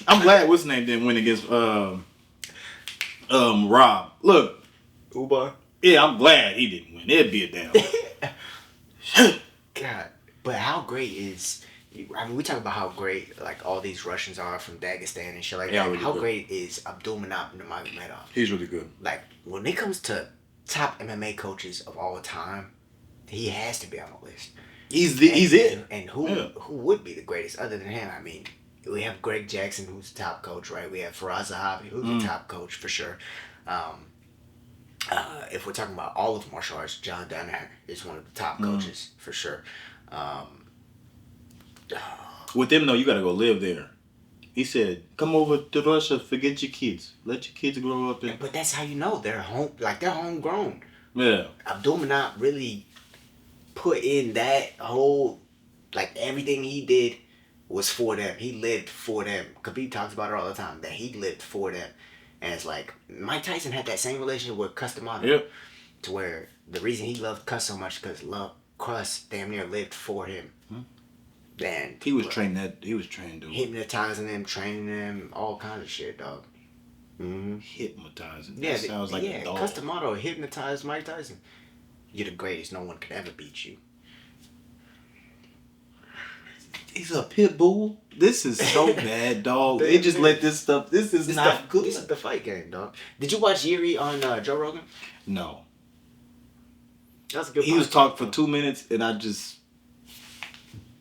I'm glad what's his name didn't win against Rob. Look. Umar. Yeah, I'm glad he didn't win. It'd be a damn. God, but how great is? I mean, we talk about how great like all these Russians are from Dagestan and shit like that. really How good. great is Abdulmanap Nurmagomedov? He's really good. Like when it comes to top MMA coaches of all time, he has to be on the list. He's And it. who would be the greatest other than him? I mean, we have Greg Jackson, who's the top coach, right? We have Faraz Zahabi, who's the top coach for sure. If we're talking about all of martial arts, John Danaher is one of the top coaches for sure. With them though, you gotta go live there. He said, "Come over to Russia, forget your kids, let your kids grow up." But that's how you know they're homegrown. Yeah. Abdulmanap really put in that whole, like everything he did was for them. He lived for them. Khabib talks about it all the time that he lived for them. And it's like Mike Tyson had that same relationship with Cus D'Amato. Yep. To where the reason he loved Cus so much because crust damn near lived for him. And He was trained dude. hypnotizing them, training them, all kinds of shit, dog. Mm-hmm. Hypnotizing. Yeah, That sounds like a dog. custom motto, hypnotize Mike Tyson. You're the greatest. No one could ever beat you. He's a pit bull. This is so bad, dog. They just let this stuff. This is not good. This is the fight game, dog. Did you watch Jiri on Joe Rogan? No. That's a good. He was talking for 2 minutes, and I just.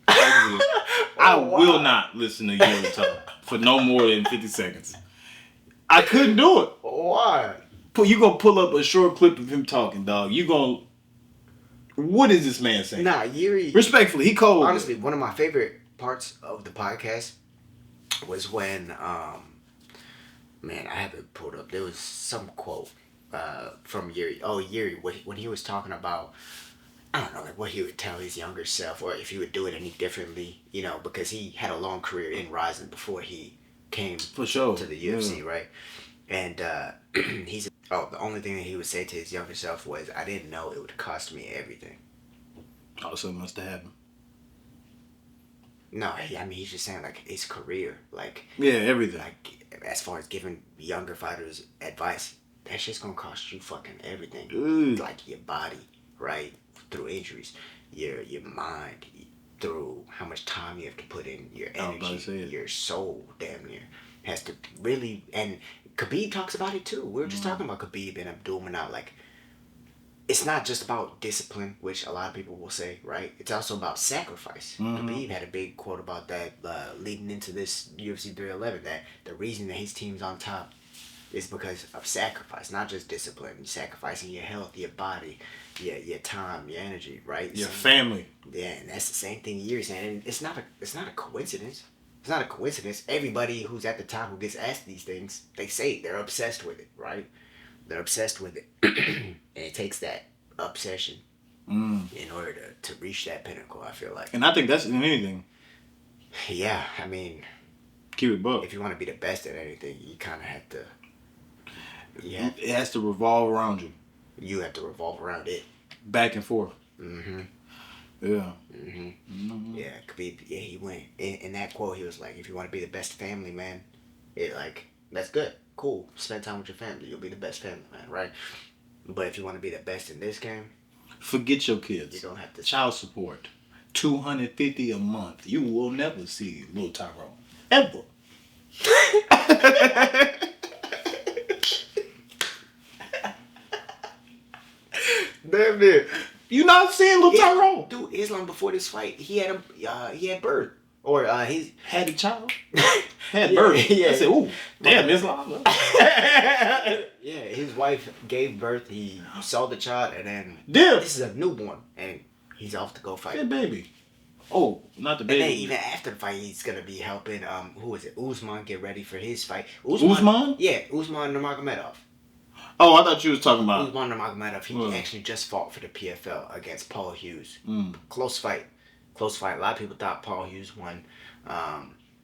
I will not listen to you talk for no more than 50 seconds. I couldn't do it. Why? You gonna pull up a short clip of him talking, dog. You gonna. What is this man saying? Nah, Jiri. Respectfully, he cold. Honestly, one of my favorite parts of the podcast was when, man, I have it pulled up. There was some quote from Jiri. Oh, Jiri, when he was talking about, I don't know, like what he would tell his younger self, or if he would do it any differently, you know, because he had a long career in Rising before he came for sure to the UFC, right? And the only thing that he would say to his younger self was, I didn't know it would cost me everything. Oh, something must have happened. No, I mean, he's just saying, like, his career, like... Yeah, everything. Like, as far as giving younger fighters advice, that shit's gonna cost you fucking everything. Ooh. Like, your body, right? Through injuries. Your mind, through how much time you have to put in, your energy, your soul, damn near, has to really... And Khabib talks about it, too. We were just talking about Khabib and Abdulmanap, like... It's not just about discipline, which a lot of people will say, right? It's also about sacrifice. Khabib had a big quote about that leading into this UFC 311, that the reason that his team's on top is because of sacrifice, not just discipline. You're sacrificing your health, your body, your time, your energy, right? Your family. Yeah, and that's the same thing you're saying. And it's not a coincidence. It's not a coincidence. Everybody who's at the top who gets asked these things, they say it. They're obsessed with it, right? They're obsessed with it. And it takes that obsession in order to reach that pinnacle, I feel like. And I think that's in anything. Yeah, I mean... Keep it buck. If you want to be the best at anything, you kind of have to... It has to revolve around you. You have to revolve around it. Back and forth. Mm-hmm. Yeah. Mm-hmm. Mm-hmm. Yeah, Khabib, he went. In that quote, he was like, if you want to be the best family man, that's good. Cool. Spend time with your family. You'll be the best family man, right? But if you want to be the best in this game, forget your kids. You don't have to. Child support, $250 a month. You will never see little Tyrone ever. Damn it! You not seeing little Tyrone, dude. Islam before this fight, he had birth, or he had a child. Had birth. Yeah. I said, ooh, damn, Islam. Yeah, his wife gave birth. He saw the child, and then this is a newborn, and he's off to go fight. Yeah, baby. Oh, not the baby. And then even after the fight, he's gonna be helping. Who is it? Usman get ready for his fight. Usman? Yeah, Usman Nurmagomedov. Oh, I thought you was talking about Usman Nurmagomedov. He actually just fought for the PFL against Paul Hughes. Close fight. A lot of people thought Paul Hughes won.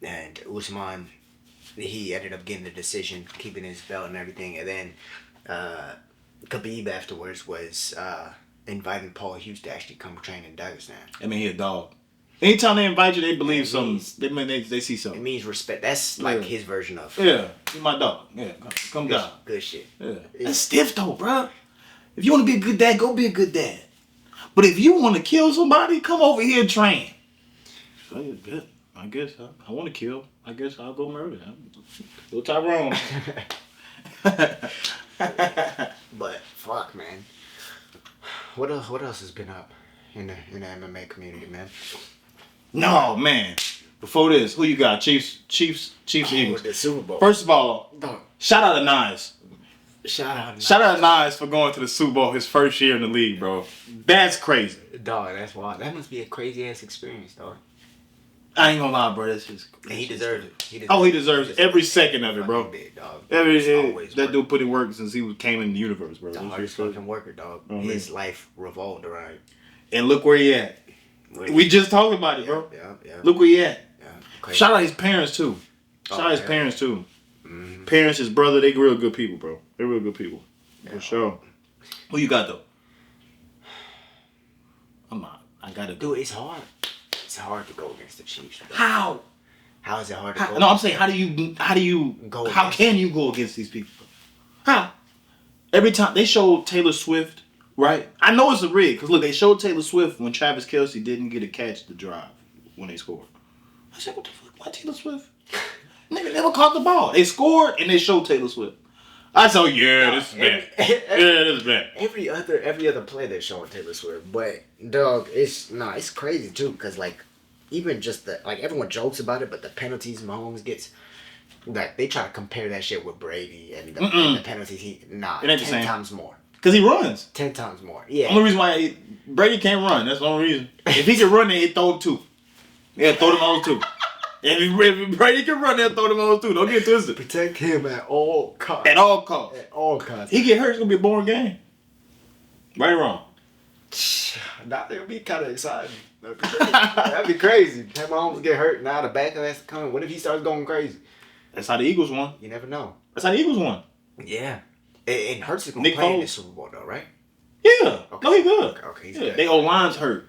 And Usman, he ended up getting the decision, keeping his belt and everything. And then Khabib afterwards was inviting Paul Hughes to actually come train in Dagestan. I mean, he a dog. Anytime they invite you, they believe something. They see something. It means respect. That's like his version of. Yeah, he's my dog. Yeah, come down. Good shit. Yeah. That's stiff though, bro. If you want to be a good dad, go be a good dad. But if you want to kill somebody, come over here and train. So yeah, good. I guess I want to kill. I guess I'll go murder. Little Tyrone. But fuck, man. What else has been up in the MMA community, man? No, man. Before this, who you got? Chiefs, Eagles. The Super Bowl. First of all, shout out to Nas. Shout out to Nas for going to the Super Bowl his first year in the league, bro. That's crazy. Dog, that's wild. That must be a crazy ass experience, dog. I ain't gonna lie, bro. That's just. And he deserves it. He deserves every second of it, bro. Did, dog. That dude put in work since came in the universe, bro. The hardest fucking worker, dog. His life revolved around it. And look where he at. We just talked about it, bro. Yeah. Look where he at. Yeah. Shout out his parents too. Mm-hmm. Parents, his brother, they real good people, bro. They're real good people. For sure. Who you got though? gotta go. Dude, it's hard. It's hard to go against the Chiefs. Bro. How? How is it hard to go? No, I'm saying, how can you go against these people? How? Every time they showed Taylor Swift, right? I know it's a rig, because look, they showed Taylor Swift when Travis Kelce didn't get a catch to drive when they scored. I said, what the fuck? Why Taylor Swift? Nigga never caught the ball. They scored and they showed Taylor Swift. I said, this is bad. This is bad. Every other play they're showing Taylor Swift, but dog, it's crazy too, because like even just everyone jokes about it, but the penalties Mahomes gets, like they try to compare that shit with Brady and the penalties it ain't 10 the same. times more. Because he runs. 10 times more. Yeah. Only reason why Brady can't run. That's the only reason. If he can run, he'd throw him 2. Yeah, throw them all 2. If Brady can run, they'll throw them all 2. Don't get twisted. Protect him at all costs. At all costs. At all costs. He get hurt, it's gonna be a boring game. Right or wrong? Now it would be kind of exciting. That'd be crazy. Have Mahomes get hurt, now the backup has to come. What if he starts going crazy? That's how the Eagles won. You never know. That's how the Eagles won. Yeah. And Hurts is going to play in the Super Bowl, though, right? Yeah. Okay. No, he good. Okay, he's yeah. good. They O-line's hurt.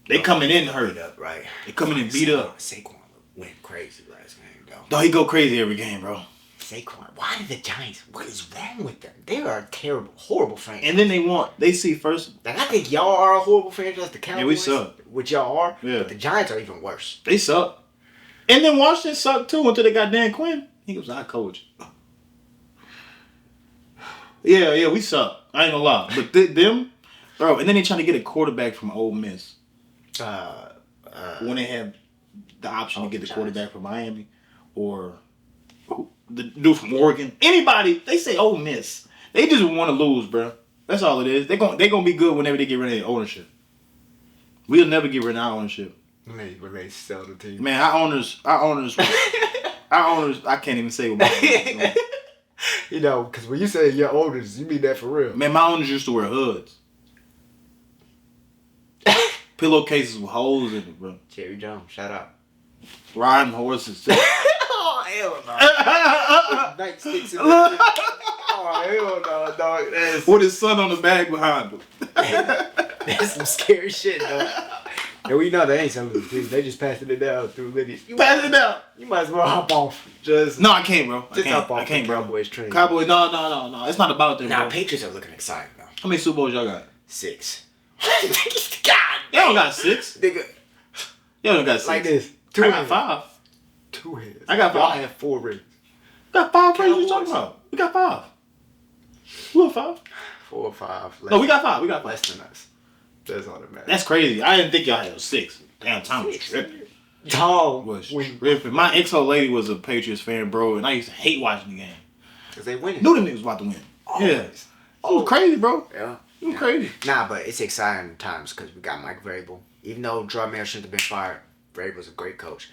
They coming in hurt. Beat up, right? They coming in beat up. Saquon went crazy last game, though. No, he go crazy every game, bro. Saquon. Why did the Giants? What is wrong with them? They are a terrible, horrible franchise. And then they see first. Like, I think y'all are a horrible franchise. The Cowboys. Yeah, we suck. Which y'all are. Yeah. But the Giants are even worse. They suck. And then Washington sucked too until they got Dan Quinn. He was our coach. Yeah, we suck. I ain't gonna lie. But them, bro, and then they trying to get a quarterback from Ole Miss. When they have the option to get the quarterback from Miami or the dude from Oregon. Anybody, they say Ole Miss. They just want to lose, bro. That's all it is. They gonna be good whenever they get rid of their ownership. We'll never get rid of our ownership. When they sell the team. Man, our owners, I can't even say what my owners doing. You know, because when you say your owners, you mean that for real. Man, my owners used to wear hoods. Pillowcases with holes in it, bro. Jerry Jones, shout out. Riding horses. Oh, hell no. Nightsticks in the Oh, hell no, dog. With his son on the bag behind him. That's some scary shit, though. And we know they ain't some of the things. They just passing it down through Lydia. Pass it down. You might as well hop off. No, I can't, bro. Hop off I can't, the bro. Cowboys train. Cowboys, no. It's not about them, Nah, bro. Patriots are looking exciting, though. How many Super Bowls y'all got? 6. God, y'all don't got 6. Nigga. Y'all don't got 6. Like this. I got 5. 2 heads. I got 5. Y'all have 4 rings. We got 5 rings. What you talking about? We got 5. We got 5. 4 or 5. No, we got 5. We got 5. Less than us. That's all that matters. That's crazy. I didn't think y'all had 6. Damn, Tom was tripping. Tom Was tripping. My ex-old lady was a Patriots fan, bro, and I used to hate watching the game. Because they winning. Knew them niggas was about to win. Always. Yeah. It was crazy, bro. Yeah. It was crazy. Nah, but it's exciting times because we got Mike Vrabel. Even though Drummer shouldn't have been fired, Vrabel's a great coach.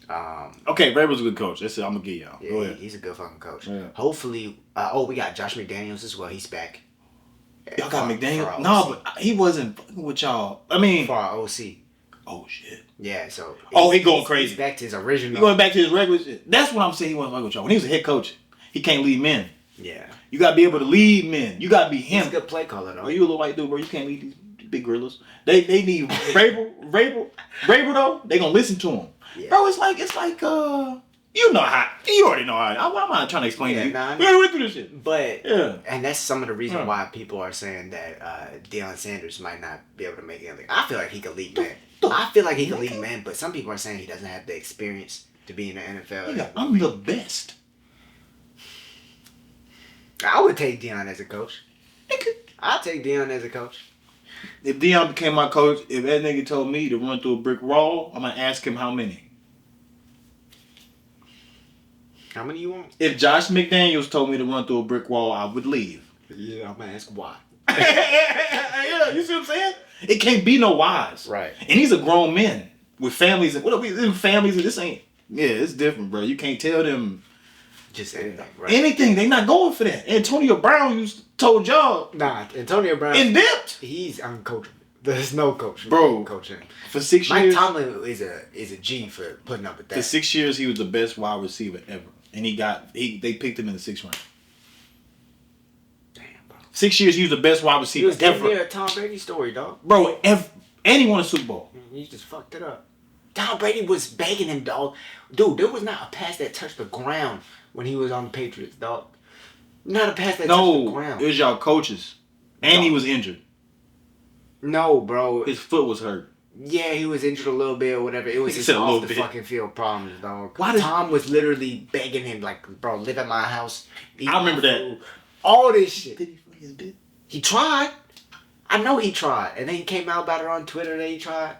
Okay, Vrabel's a good coach. That's it. I'm going to give y'all. Yeah, Go ahead. he's a good fucking coach. Yeah. Hopefully, we got Josh McDaniels as well. He's back. Y'all got For McDaniel? our No, OC. but he wasn't fucking with y'all. I mean. For our OC. Oh, shit. Yeah, so. Oh, he going crazy. He's back to his original. He going back to his regular shit. That's what I'm saying he wasn't fucking with y'all. When he was a head coach, he can't lead men. Yeah. You got to be able to lead men. You got to be him. He's a good play caller, though. Oh, you a little white dude, bro. You can't lead these big gorillas. They need Vrabel, though. They going to listen to him. Yeah. Bro, it's like, you know how, you already know how. I'm not trying to explain to you. Nah, We already went through this shit. But, Yeah. and that's some of the reason why people are saying that Deion Sanders might not be able to make anything. I feel like he could lead men. I feel like he could lead men, but some people are saying he doesn't have the experience to be in the NFL. Nigga, I'm the best. I would take Deion as a coach. I'll take Deion as a coach. If Deion became my coach, if that nigga told me to run through a brick wall, I'm going to ask him how many. How many you want? If Josh McDaniels told me to run through a brick wall, I would leave. Yeah, I'm gonna ask why. Yeah, you see what I'm saying? It can't be no whys. Right. And these are grown men with families. And what are we in families? And this ain't. Yeah, it's different, bro. You can't tell them Just anything, right? anything. They not going for that. Antonio Brown told y'all Nah, Antonio Brown. in depth He's uncoachable. There's no coach, Bro. coaching. for 6 Mike years. Tomlin is a G for putting up with that. For 6 years, he was the best wide receiver ever, and they picked him in the 6th round. Damn, bro. 6 years, he was the best wide He receiver was damn ever. near a Tom Brady story, dog. Bro, And he won a Super Bowl. He just fucked it up. Tom Brady was begging him, dog. Dude, there was not a pass that touched the ground when he was on the Patriots, dog. Not a pass that touched the ground. It was y'all coaches. And he was injured. No, bro. His foot was hurt. Yeah, he was injured a little bit or whatever. It was just off the fucking field problems, dog. Tom was literally begging him, like, bro, live at my house. I remember that. All this shit. Did he fucking bit? He tried. I know he tried. And then he came out about it on Twitter that he tried.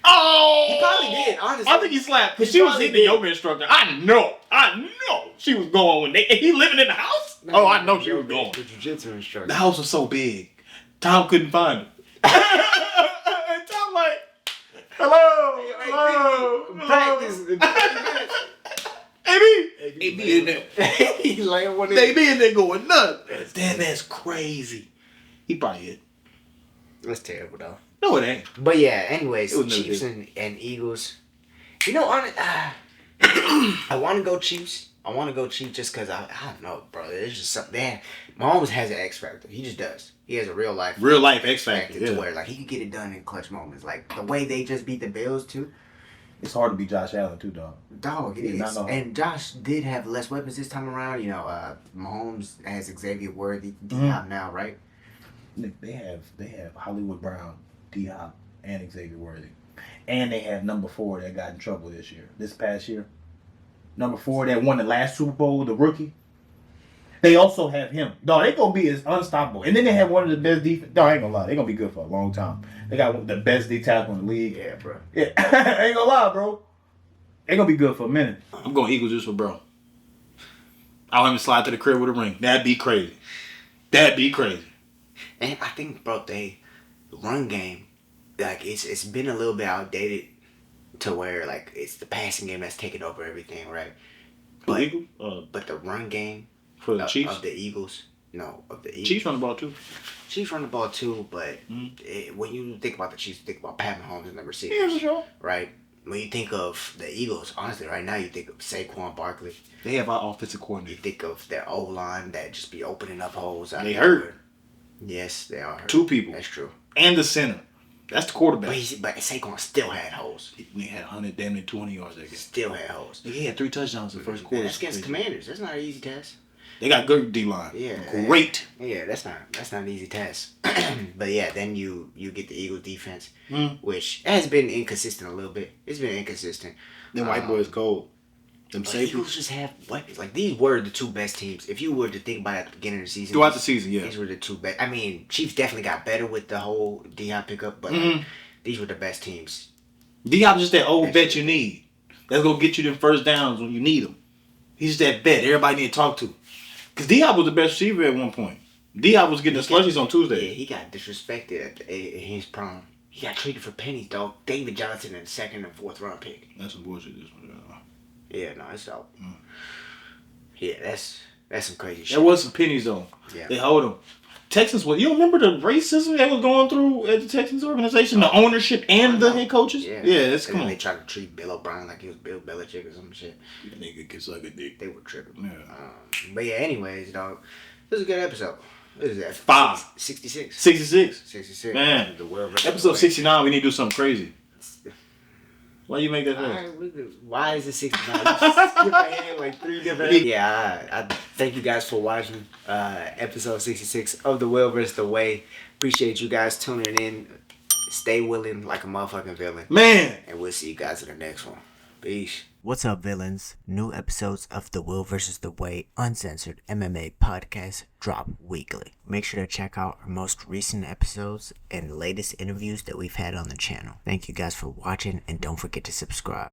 Oh! He probably did, honestly. I think he slapped. Because she was hitting the yoga instructor. I know she was going when he living in the house? No, I know she was going. The jiu-jitsu instructor. The house was so big. Tom couldn't find him. And Tom like, hello. Practice. AB in there. He laying one in. AB in there going nuts. Damn, that's crazy. He probably hit. That's terrible, though. No, it ain't. But yeah, anyways, Chiefs and Eagles. You know, I want to go Chiefs. I want to go Chiefs just because I don't know, bro. There's just something there. Mahomes has an X factor. He just does. He has a real life X factor to where like he can get it done in clutch moments. Like the way they just beat the Bills too. It's hard to beat Josh Allen too, dog. Dog, it is. And Josh did have less weapons this time around. You know, Mahomes has Xavier Worthy, D-Hop now, right? They have Hollywood Brown, D-Hop, and Xavier Worthy. And they have number 4 that got in trouble this past year. Number 4 that won the last Super Bowl, the rookie. They also have him. Dog, they gonna be as unstoppable. And then they have one of the best defense. Dog, I ain't gonna lie, they gonna be good for a long time. They got one of the best D tackle in the league. Yeah, bro. Yeah, I ain't gonna lie, bro. They gonna be good for a minute. I'm going Eagles just for bro. I'll have him slide to the crib with a ring. That'd be crazy. And I think, bro, the run game, like it's been a little bit outdated to where like it's the passing game that's taking over everything, right? But but the run game for the Chiefs of the Eagles, of the Eagles. Chiefs run the ball too. Chiefs run the ball too, but when you think about the Chiefs, you think about Pat Mahomes and the receivers, yeah, for sure. Right? When you think of the Eagles, honestly, right now you think of Saquon Barkley. They have our offensive coordinator. You think of their O-line that just be opening up holes. They hurt. Yes, they are hurt. 2 people. That's true. And the center. That's the quarterback. But Saquon still had holes. We had 100, damn near 20 yards that game. Still had holes. He had 3 touchdowns in the first quarter. That's against Commanders. That's not an easy task. They got good D-line. Yeah. Great. Yeah, that's not an easy task. But yeah, then you get the Eagles defense, which has been inconsistent a little bit. It's been inconsistent. Them white boys cold. Them safeties. Eagles just have weapons. Like these were the 2 best teams. If you were to think about it at the beginning of the season. Throughout the season, yeah. These were the 2 best. I mean, Chiefs definitely got better with the whole D-Hop pickup, but these were the best teams. D-Hop's just that old vet you need. That's going to get you them first downs when you need them. He's just that vet everybody need to talk to. Because D-Hop was the best receiver at one point. D-Hop was getting the slushies on Tuesday. Yeah, he got disrespected in his prime. He got traded for pennies, dog. David Johnson in the 2nd and 4th round pick. That's some bullshit, this one. Yeah, no, it's dope. Yeah, that's some crazy shit. There was some pennies, though. Yeah. They hold them. Texans, you remember the racism that was going through at the Texans organization? The ownership and the head coaches? Yeah, it's come on. They tried to treat Bill O'Brien like he was Bill Belichick or some shit. That nigga gets like a dick. They were tripping. Yeah. But yeah, anyways, dog, this is a good episode. What is that? 5. 66. 66. Man. The world Episode 69, we need to do something crazy. Why you make that face? Why is it 69? You skip ahead like 3 different. Yeah, I thank you guys for watching episode 66 of The Will vs. The Way. Appreciate you guys tuning in. Stay willing like a motherfucking villain. Man. And we'll see you guys in the next one. Peace. What's up, villains? New episodes of The Will vs. The Way Uncensored MMA podcast drop weekly. Make sure to check out our most recent episodes and latest interviews that we've had on the channel. Thank you guys for watching, and don't forget to subscribe.